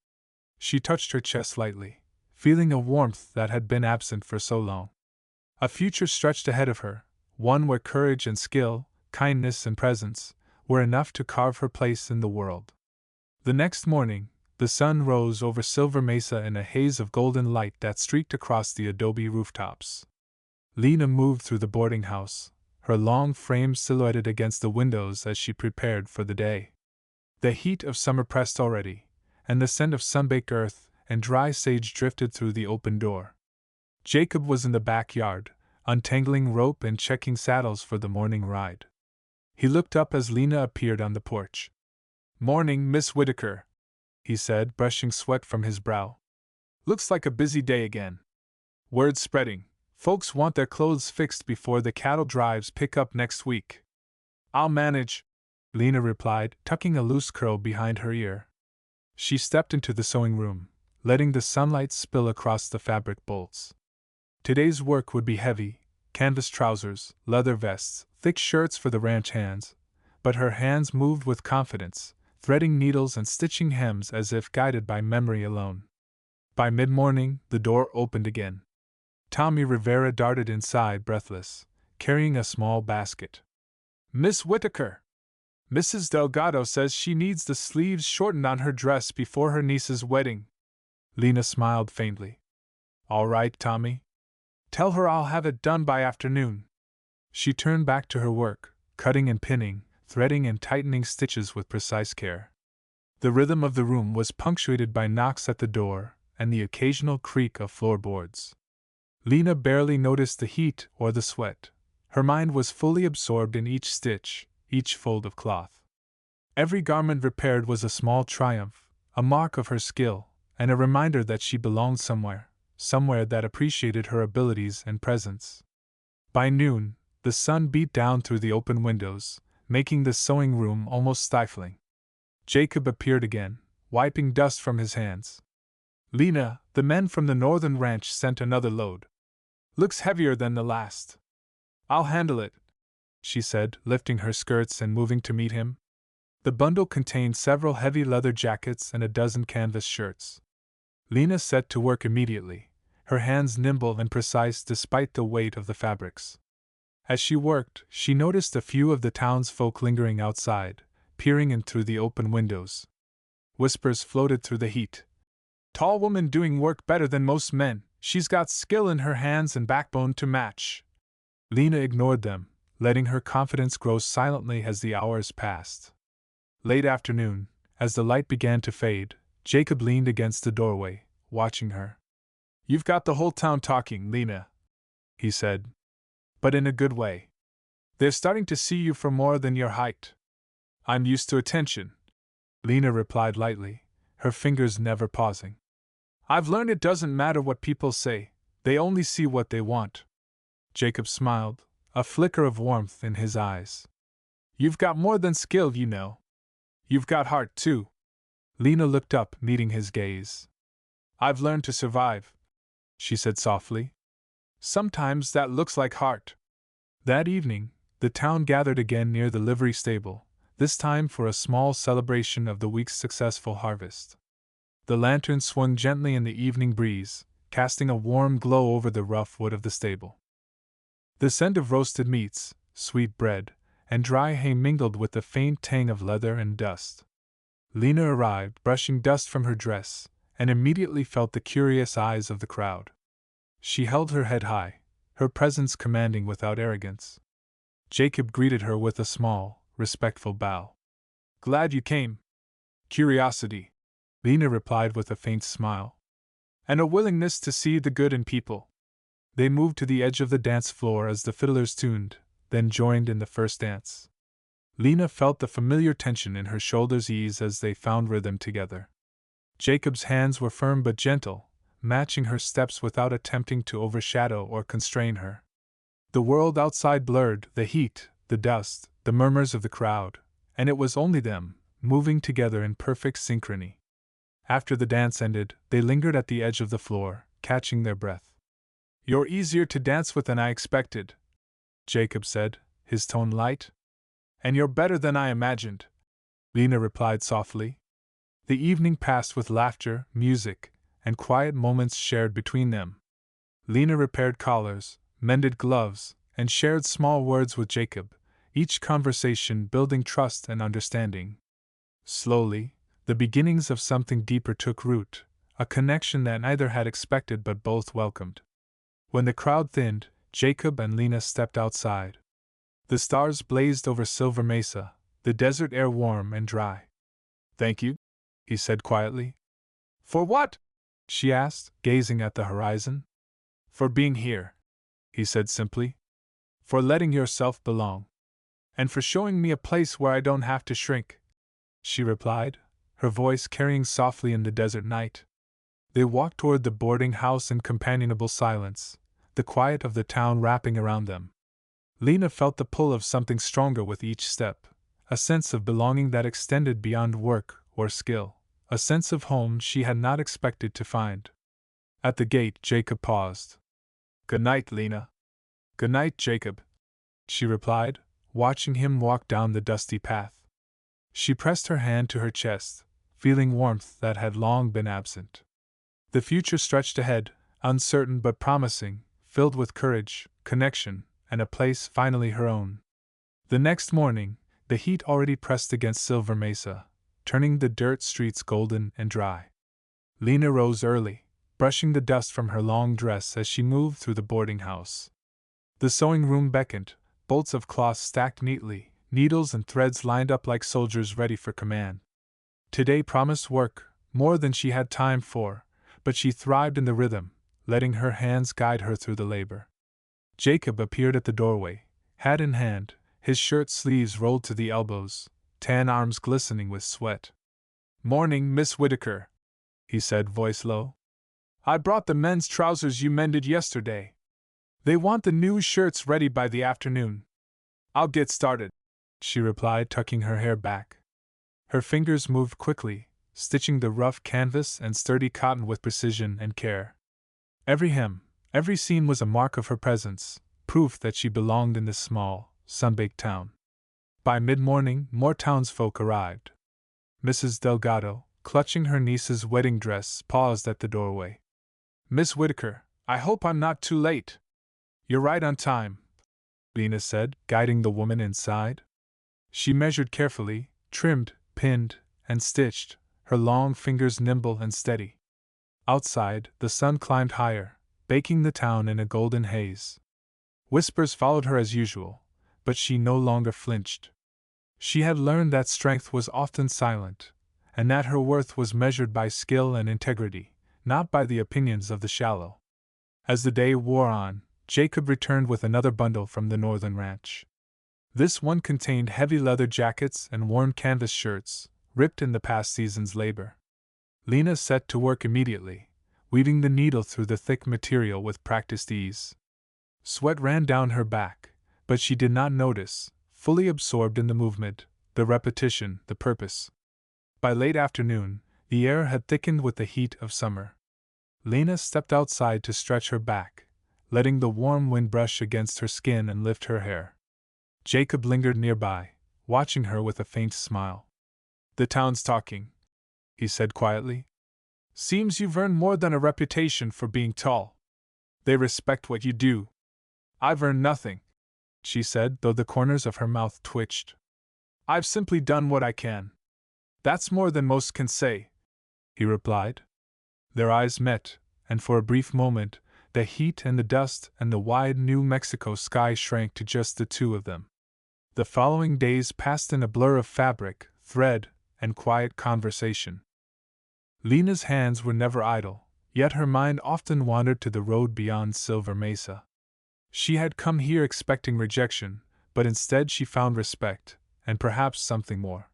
She touched her chest lightly, feeling a warmth that had been absent for so long. A future stretched ahead of her, one where courage and skill, kindness and presence, were enough to carve her place in the world. The next morning, the sun rose over Silver Mesa in a haze of golden light that streaked across the adobe rooftops. Lena moved through the boarding house, her long frame silhouetted against the windows as she prepared for the day. The heat of summer pressed already, and the scent of sun-baked earth and dry sage drifted through the open door. Jacob was in the backyard, untangling rope and checking saddles for the morning ride. He looked up as Lena appeared on the porch. "Morning, Miss Whitaker," he said, brushing sweat from his brow. "Looks like a busy day again. Word spreading. Folks want their clothes fixed before the cattle drives pick up next week." "I'll manage," Lena replied, tucking a loose curl behind her ear. She stepped into the sewing room, letting the sunlight spill across the fabric bolts. Today's work would be heavy: canvas trousers, leather vests, thick shirts for the ranch hands, but her hands moved with confidence, threading needles and stitching hems as if guided by memory alone. By mid-morning, the door opened again. Tommy Rivera darted inside, breathless, carrying a small basket. "Miss Whitaker! Mrs. Delgado says she needs the sleeves shortened on her dress before her niece's wedding." Lena smiled faintly. "All right, Tommy. Tell her I'll have it done by afternoon." She turned back to her work, cutting and pinning, threading and tightening stitches with precise care. The rhythm of the room was punctuated by knocks at the door and the occasional creak of floorboards. Lena barely noticed the heat or the sweat. Her mind was fully absorbed in each stitch, each fold of cloth. Every garment repaired was a small triumph, a mark of her skill, and a reminder that she belonged somewhere that appreciated her abilities and presence. By noon, the sun beat down through the open windows, making the sewing room almost stifling. Jacob appeared again, wiping dust from his hands. "Lena, the men from the northern ranch sent another load. Looks heavier than the last." "I'll handle it," she said, lifting her skirts and moving to meet him. The bundle contained several heavy leather jackets and a dozen canvas shirts. Lena set to work immediately, her hands nimble and precise despite the weight of the fabrics. As she worked, she noticed a few of the townsfolk lingering outside, peering in through the open windows. Whispers floated through the heat. "Tall woman doing work better than most men. She's got skill in her hands and backbone to match." Lena ignored them, letting her confidence grow silently as the hours passed. Late afternoon, as the light began to fade, Jacob leaned against the doorway, watching her. "You've got the whole town talking, Lena," he said. "But in a good way. They're starting to see you for more than your height." "I'm used to attention," Lena replied lightly, her fingers never pausing. "I've learned it doesn't matter what people say, they only see what they want." Jacob smiled, a flicker of warmth in his eyes. "You've got more than skill, you know. You've got heart, too." Lena looked up, meeting his gaze. "I've learned to survive," she said softly. "Sometimes that looks like heart." That evening, the town gathered again near the livery stable, this time for a small celebration of the week's successful harvest. The lantern swung gently in the evening breeze, casting a warm glow over the rough wood of the stable. The scent of roasted meats, sweet bread, and dry hay mingled with the faint tang of leather and dust. Lena arrived, brushing dust from her dress, and immediately felt the curious eyes of the crowd. She held her head high, her presence commanding without arrogance. Jacob greeted her with a small, respectful bow. "Glad you came." "Curiosity," Lena replied with a faint smile. "And a willingness to see the good in people." They moved to the edge of the dance floor as the fiddlers tuned, then joined in the first dance. Lena felt the familiar tension in her shoulders ease as they found rhythm together. Jacob's hands were firm but gentle, matching her steps without attempting to overshadow or constrain her. The world outside blurred, the heat, the dust, the murmurs of the crowd, and it was only them, moving together in perfect synchrony. After the dance ended, they lingered at the edge of the floor, catching their breath. "You're easier to dance with than I expected," Jacob said, his tone light. "And you're better than I imagined," Lena replied softly. The evening passed with laughter, music, and quiet moments shared between them. Lena repaired collars, mended gloves, and shared small words with Jacob, each conversation building trust and understanding. Slowly, the beginnings of something deeper took root, a connection that neither had expected but both welcomed. When the crowd thinned, Jacob and Lena stepped outside. The stars blazed over Silver Mesa, the desert air warm and dry. "Thank you," he said quietly. "For what?" she asked, gazing at the horizon. For being here, he said simply. For letting yourself belong. And for showing me a place where I don't have to shrink, she replied, her voice carrying softly in the desert night. They walked toward the boarding house in companionable silence, the quiet of the town wrapping around them. Lena felt the pull of something stronger with each step, a sense of belonging that extended beyond work or skill, a sense of home she had not expected to find. At the gate, Jacob paused. "Good night, Lena." "Good night, Jacob," she replied, watching him walk down the dusty path. She pressed her hand to her chest, feeling warmth that had long been absent. The future stretched ahead, uncertain but promising, filled with courage, connection, and a place finally her own. The next morning, the heat already pressed against Silver Mesa, turning the dirt streets golden and dry. Lena rose early, brushing the dust from her long dress as she moved through the boarding house. The sewing room beckoned, bolts of cloth stacked neatly, needles and threads lined up like soldiers ready for command. Today promised work, more than she had time for, but she thrived in the rhythm, letting her hands guide her through the labor. Jacob appeared at the doorway, hat in hand, his shirt sleeves rolled to the elbows, tan arms glistening with sweat. "Morning, Miss Whitaker," he said, voice low. "I brought the men's trousers you mended yesterday. They want the new shirts ready by the afternoon." "I'll get started," she replied, tucking her hair back. Her fingers moved quickly, stitching the rough canvas and sturdy cotton with precision and care. Every hem, every seam was a mark of her presence, proof that she belonged in this small, sun-baked town. By mid-morning, more townsfolk arrived. Mrs. Delgado, clutching her niece's wedding dress, paused at the doorway. "Miss Whitaker, I hope I'm not too late." "You're right on time," Lena said, guiding the woman inside. She measured carefully, trimmed, pinned, and stitched, her long fingers nimble and steady. Outside, the sun climbed higher, baking the town in a golden haze. Whispers followed her as usual, but she no longer flinched. She had learned that strength was often silent, and that her worth was measured by skill and integrity, not by the opinions of the shallow. As the day wore on, Jacob returned with another bundle from the northern ranch. This one contained heavy leather jackets and worn canvas shirts, ripped in the past season's labor. Lena set to work immediately, weaving the needle through the thick material with practiced ease. Sweat ran down her back, but she did not notice, fully absorbed in the movement, the repetition, the purpose. By late afternoon, the air had thickened with the heat of summer. Lena stepped outside to stretch her back, letting the warm wind brush against her skin and lift her hair. Jacob lingered nearby, watching her with a faint smile. "The town's talking," he said quietly. "Seems you've earned more than a reputation for being tall. They respect what you do." "I've earned nothing," she said, though the corners of her mouth twitched. "I've simply done what I can." "That's more than most can say," he replied. Their eyes met, and for a brief moment, the heat and the dust and the wide New Mexico sky shrank to just the two of them. The following days passed in a blur of fabric, thread, and quiet conversation. Lena's hands were never idle, yet her mind often wandered to the road beyond Silver Mesa. She had come here expecting rejection, but instead she found respect, and perhaps something more.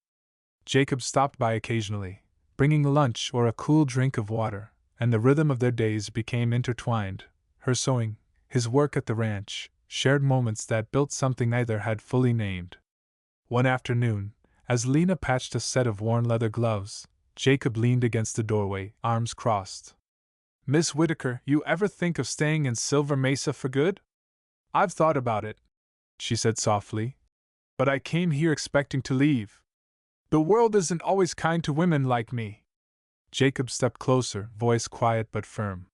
Jacob stopped by occasionally, bringing lunch or a cool drink of water, and the rhythm of their days became intertwined, her sewing, his work at the ranch, shared moments that built something neither had fully named. One afternoon, as Lena patched a set of worn leather gloves, Jacob leaned against the doorway, arms crossed. "Miss Whitaker, you ever think of staying in Silver Mesa for good?" "I've thought about it," she said softly, "but I came here expecting to leave. The world isn't always kind to women like me." Jacob stepped closer, voice quiet but firm.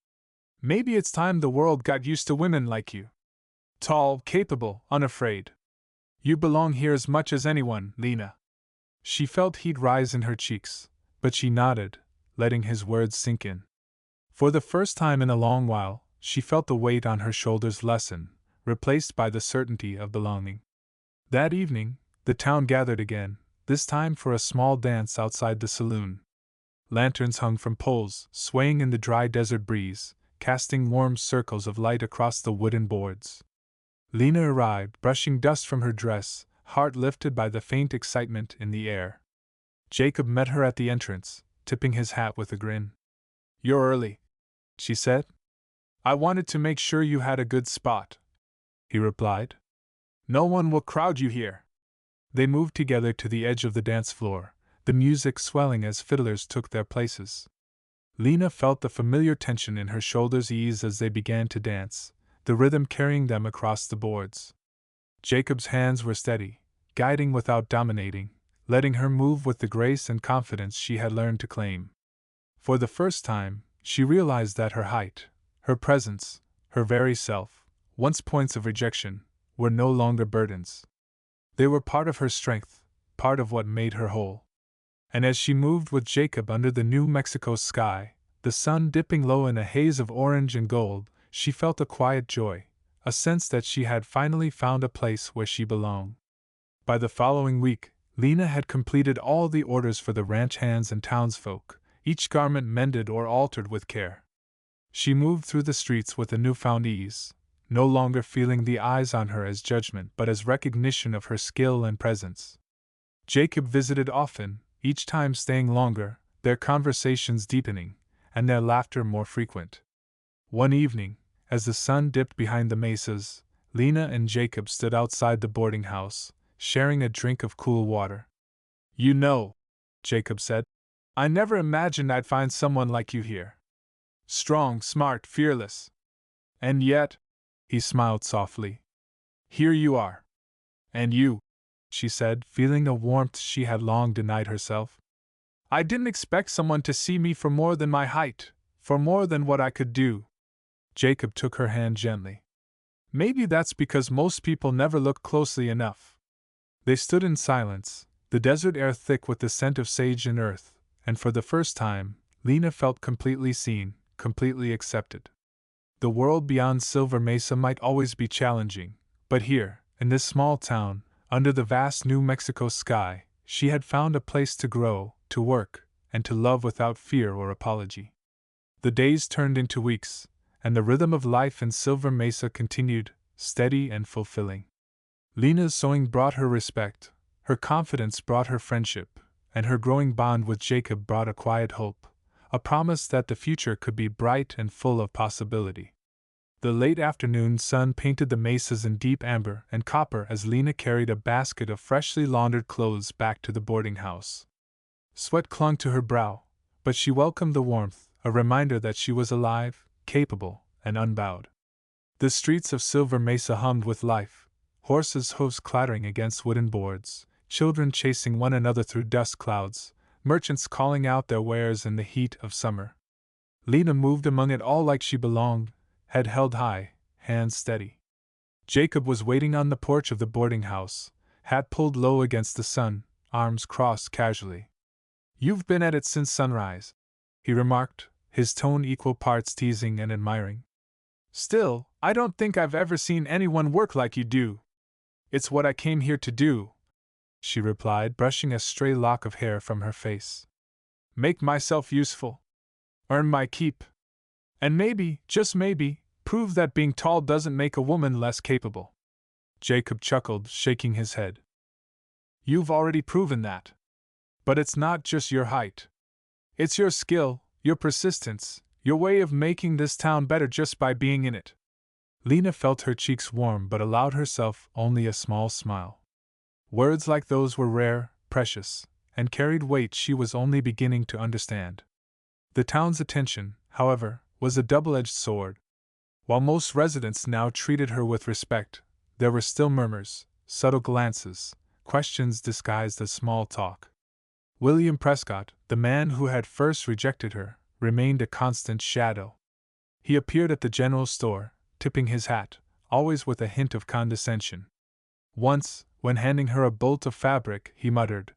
"Maybe it's time the world got used to women like you. Tall, capable, unafraid. You belong here as much as anyone, Lena." She felt heat rise in her cheeks, but she nodded, letting his words sink in. For the first time in a long while, she felt the weight on her shoulders lessen, replaced by the certainty of belonging. That evening, the town gathered again, this time for a small dance outside the saloon. Lanterns hung from poles, swaying in the dry desert breeze, casting warm circles of light across the wooden boards. Lena arrived, brushing dust from her dress, heart lifted by the faint excitement in the air. Jacob met her at the entrance, tipping his hat with a grin. "You're early," she said. "I wanted to make sure you had a good spot," he replied. "No one will crowd you here." They moved together to the edge of the dance floor, the music swelling as fiddlers took their places. Lena felt the familiar tension in her shoulders ease as they began to dance, the rhythm carrying them across the boards. Jacob's hands were steady, guiding without dominating, letting her move with the grace and confidence she had learned to claim. For the first time, she realized that her height, her presence, her very self, once points of rejection, were no longer burdens. They were part of her strength, part of what made her whole. And as she moved with Jacob under the New Mexico sky, the sun dipping low in a haze of orange and gold, she felt a quiet joy, a sense that she had finally found a place where she belonged. By the following week, Lena had completed all the orders for the ranch hands and townsfolk, each garment mended or altered with care. She moved through the streets with a newfound ease, no longer feeling the eyes on her as judgment but as recognition of her skill and presence. Jacob visited often, each time staying longer, their conversations deepening, and their laughter more frequent. One evening, as the sun dipped behind the mesas, Lena and Jacob stood outside the boarding house, sharing a drink of cool water. "You know," Jacob said, "I never imagined I'd find someone like you here. Strong, smart, fearless. And yet," he smiled softly, "here you are. And you," she said, feeling a warmth she had long denied herself. "I didn't expect someone to see me for more than my height, for more than what I could do." Jacob took her hand gently. "Maybe that's because most people never look closely enough." They stood in silence, the desert air thick with the scent of sage and earth, and for the first time, Lena felt completely seen, completely accepted. The world beyond Silver Mesa might always be challenging, but here, in this small town, under the vast New Mexico sky, she had found a place to grow, to work, and to love without fear or apology. The days turned into weeks, and the rhythm of life in Silver Mesa continued, steady and fulfilling. Lena's sewing brought her respect, her confidence brought her friendship, and her growing bond with Jacob brought a quiet hope, a promise that the future could be bright and full of possibility. The late afternoon sun painted the mesas in deep amber and copper as Lena carried a basket of freshly laundered clothes back to the boarding house. Sweat clung to her brow, but she welcomed the warmth, a reminder that she was alive, capable, and unbowed. The streets of Silver Mesa hummed with life, horses' hoofs clattering against wooden boards, children chasing one another through dust clouds, merchants calling out their wares in the heat of summer. Lena moved among it all like she belonged, head held high, hands steady. Jacob was waiting on the porch of the boarding house, hat pulled low against the sun, arms crossed casually. "You've been at it since sunrise," he remarked, his tone equal parts teasing and admiring. "Still, I don't think I've ever seen anyone work like you do." "It's what I came here to do," she replied, brushing a stray lock of hair from her face. "Make myself useful. Earn my keep. And maybe, just maybe, prove that being tall doesn't make a woman less capable." Jacob chuckled, shaking his head. "You've already proven that. But it's not just your height. It's your skill, your persistence, your way of making this town better just by being in it." Lena felt her cheeks warm but allowed herself only a small smile. Words like those were rare, precious, and carried weight she was only beginning to understand. The town's attention, however, was a double-edged sword. While most residents now treated her with respect, there were still murmurs, subtle glances, questions disguised as small talk. William Prescott, the man who had first rejected her, remained a constant shadow. He appeared at the general store, tipping his hat, always with a hint of condescension. Once, when handing her a bolt of fabric, he muttered,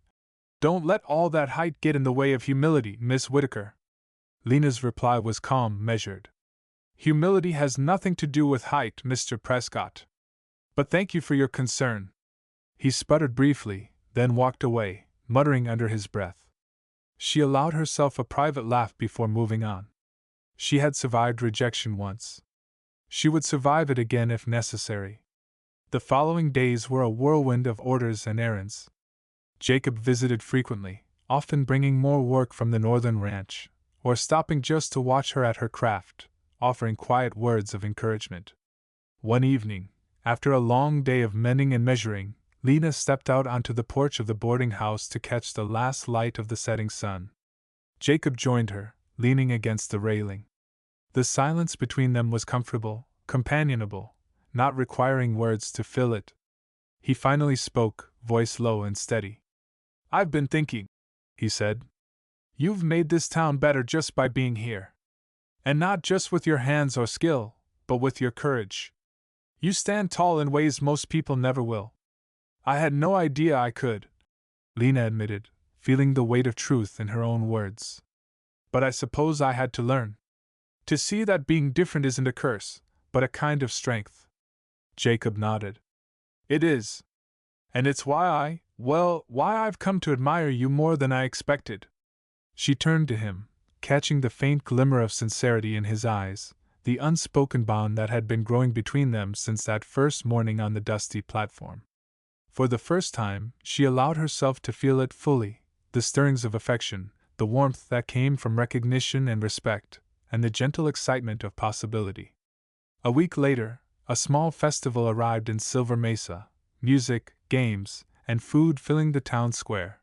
"Don't let all that height get in the way of humility, Miss Whitaker." Lena's reply was calm, measured. "Humility has nothing to do with height, Mr. Prescott. But thank you for your concern." He sputtered briefly, then walked away, muttering under his breath. She allowed herself a private laugh before moving on. She had survived rejection once. She would survive it again if necessary. The following days were a whirlwind of orders and errands. Jacob visited frequently, often bringing more work from the northern ranch, or stopping just to watch her at her craft, offering quiet words of encouragement. One evening, after a long day of mending and measuring, Lena stepped out onto the porch of the boarding house to catch the last light of the setting sun. Jacob joined her, leaning against the railing. The silence between them was comfortable, companionable, not requiring words to fill it. He finally spoke, voice low and steady. "I've been thinking," he said. "You've made this town better just by being here. And not just with your hands or skill, but with your courage. You stand tall in ways most people never will." "I had no idea I could," Lena admitted, feeling the weight of truth in her own words. "But I suppose I had to learn. To see that being different isn't a curse, but a kind of strength." Jacob nodded. "It is. And it's why I've come to admire you more than I expected." She turned to him, catching the faint glimmer of sincerity in his eyes, the unspoken bond that had been growing between them since that first morning on the dusty platform. For the first time, she allowed herself to feel it fully, the stirrings of affection, the warmth that came from recognition and respect, and the gentle excitement of possibility. A week later, a small festival arrived in Silver Mesa, music, games, and food filling the town square.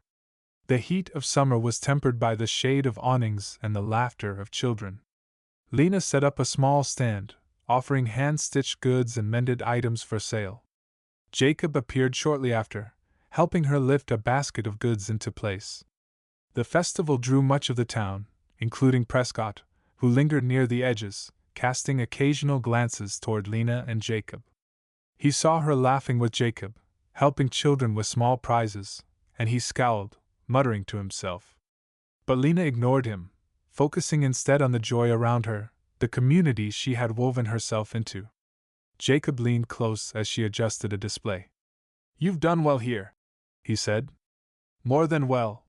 The heat of summer was tempered by the shade of awnings and the laughter of children. Lena set up a small stand, offering hand-stitched goods and mended items for sale. Jacob appeared shortly after, helping her lift a basket of goods into place. The festival drew much of the town, including Prescott, who lingered near the edges, casting occasional glances toward Lena and Jacob. He saw her laughing with Jacob, helping children with small prizes, and he scowled, muttering to himself. But Lena ignored him, focusing instead on the joy around her, the community she had woven herself into. Jacob leaned close as she adjusted a display. "You've done well here," he said. "More than well.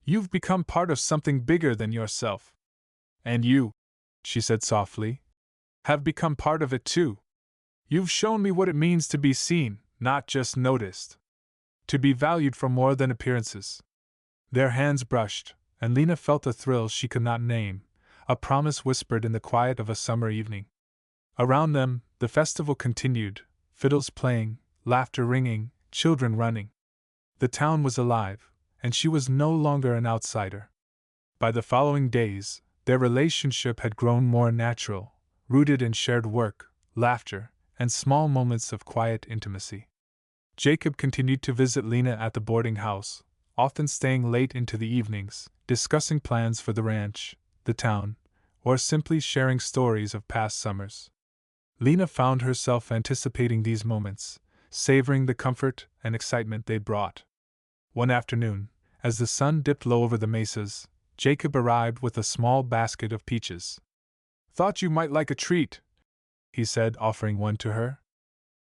You've become part of something bigger than yourself. And you," she said softly, "have become part of it too. You've shown me what it means to be seen, not just noticed. To be valued for more than appearances." Their hands brushed, and Lena felt a thrill she could not name, a promise whispered in the quiet of a summer evening. Around them, the festival continued, fiddles playing, laughter ringing, children running. The town was alive, and she was no longer an outsider. By the following days, their relationship had grown more natural, rooted in shared work, laughter, and small moments of quiet intimacy. Jacob continued to visit Lena at the boarding house, often staying late into the evenings, discussing plans for the ranch, the town, or simply sharing stories of past summers. Lena found herself anticipating these moments, savoring the comfort and excitement they brought. One afternoon, as the sun dipped low over the mesas, Jacob arrived with a small basket of peaches. "Thought you might like a treat," he said, offering one to her.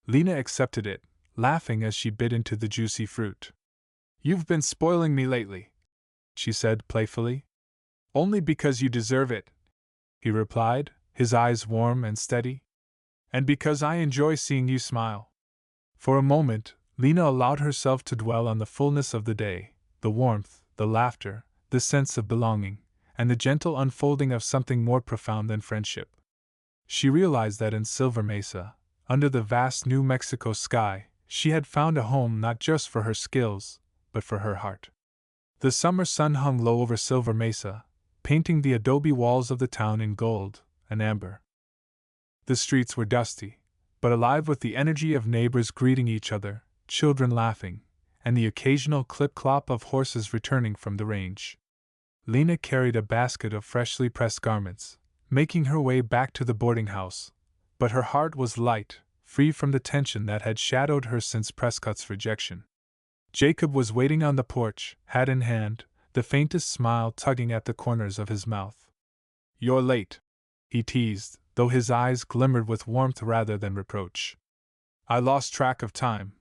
Lena accepted it, laughing as she bit into the juicy fruit. "You've been spoiling me lately," she said playfully. "Only because you deserve it," he replied, his eyes warm and steady. "And because I enjoy seeing you smile." For a moment, Lena allowed herself to dwell on the fullness of the day, the warmth, the laughter, the sense of belonging, and the gentle unfolding of something more profound than friendship. She realized that in Silver Mesa, under the vast New Mexico sky, she had found a home not just for her skills, but for her heart. The summer sun hung low over Silver Mesa, painting the adobe walls of the town in gold and amber. The streets were dusty, but alive with the energy of neighbors greeting each other, children laughing, and the occasional clip-clop of horses returning from the range. Lena carried a basket of freshly pressed garments, making her way back to the boarding house, but her heart was light, free from the tension that had shadowed her since Prescott's rejection. Jacob was waiting on the porch, hat in hand, the faintest smile tugging at the corners of his mouth. "You're late," he teased, though his eyes glimmered with warmth rather than reproach. "I lost track of time,"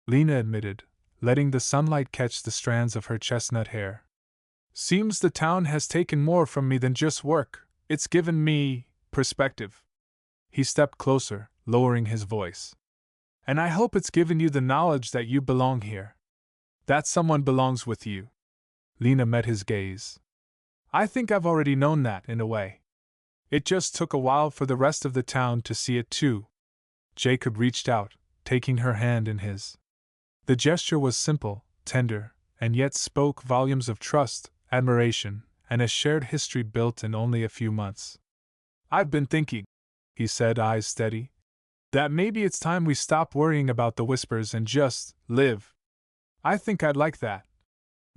Lena admitted, letting the sunlight catch the strands of her chestnut hair. "Seems the town has taken more from me than just work, It's given me perspective. He stepped closer, lowering his voice. And I hope it's given you the knowledge that you belong here. That someone belongs with you. Lena met his gaze. I think I've already known that, in a way. It just took a while for the rest of the town to see it too. Jacob reached out, taking her hand in his. The gesture was simple, tender, and yet spoke volumes of trust, admiration, and a shared history built in only a few months. I've been thinking, he said, eyes steady, that maybe it's time we stop worrying about the whispers and just live. I think I'd like that,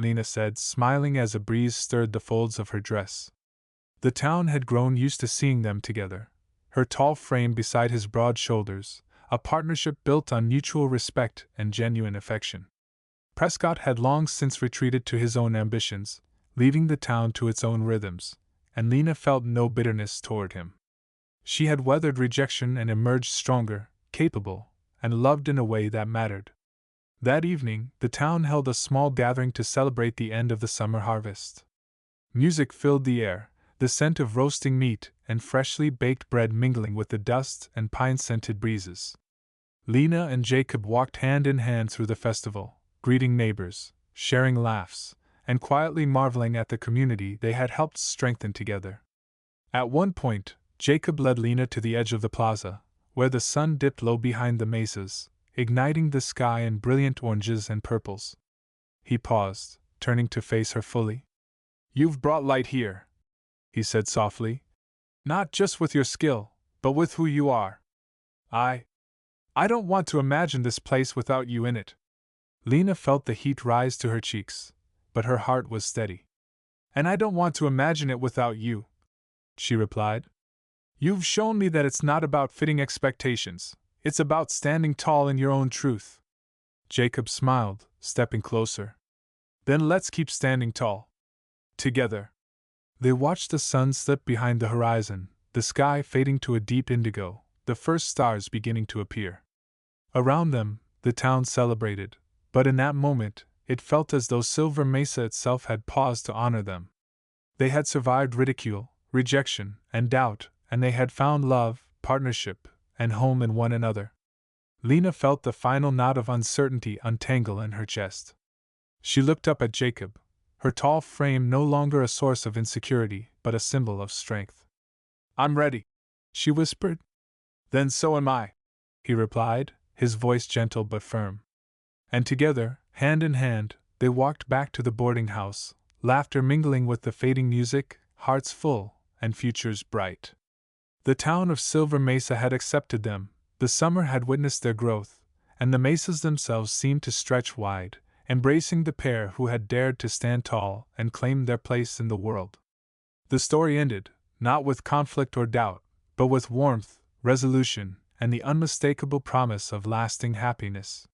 Lena said, smiling as a breeze stirred the folds of her dress. The town had grown used to seeing them together, her tall frame beside his broad shoulders, a partnership built on mutual respect and genuine affection. Prescott had long since retreated to his own ambitions, leaving the town to its own rhythms, and Lena felt no bitterness toward him. She had weathered rejection and emerged stronger, capable, and loved in a way that mattered. That evening, the town held a small gathering to celebrate the end of the summer harvest. Music filled the air, the scent of roasting meat and freshly baked bread mingling with the dust and pine-scented breezes. Lena and Jacob walked hand in hand through the festival, greeting neighbors, sharing laughs, and quietly marveling at the community they had helped strengthen together. At one point, Jacob led Lena to the edge of the plaza, where the sun dipped low behind the mesas, igniting the sky in brilliant oranges and purples. He paused, turning to face her fully. You've brought light here, he said softly. Not just with your skill, but with who you are. I don't want to imagine this place without you in it. Lena felt the heat rise to her cheeks, but her heart was steady. And I don't want to imagine it without you, she replied. You've shown me that it's not about fitting expectations, it's about standing tall in your own truth. Jacob smiled, stepping closer. Then let's keep standing tall. Together. They watched the sun slip behind the horizon, the sky fading to a deep indigo, the first stars beginning to appear. Around them, the town celebrated, but in that moment, it felt as though Silver Mesa itself had paused to honor them. They had survived ridicule, rejection, and doubt, and they had found love, partnership, and home in one another. Lena felt the final knot of uncertainty untangle in her chest. She looked up at Jacob, her tall frame no longer a source of insecurity, but a symbol of strength. I'm ready, she whispered. Then so am I, he replied, his voice gentle but firm. And together, hand in hand, they walked back to the boarding house, laughter mingling with the fading music, hearts full, and futures bright. The town of Silver Mesa had accepted them, the summer had witnessed their growth, and the mesas themselves seemed to stretch wide, embracing the pair who had dared to stand tall and claim their place in the world. The story ended, not with conflict or doubt, but with warmth, resolution, and the unmistakable promise of lasting happiness.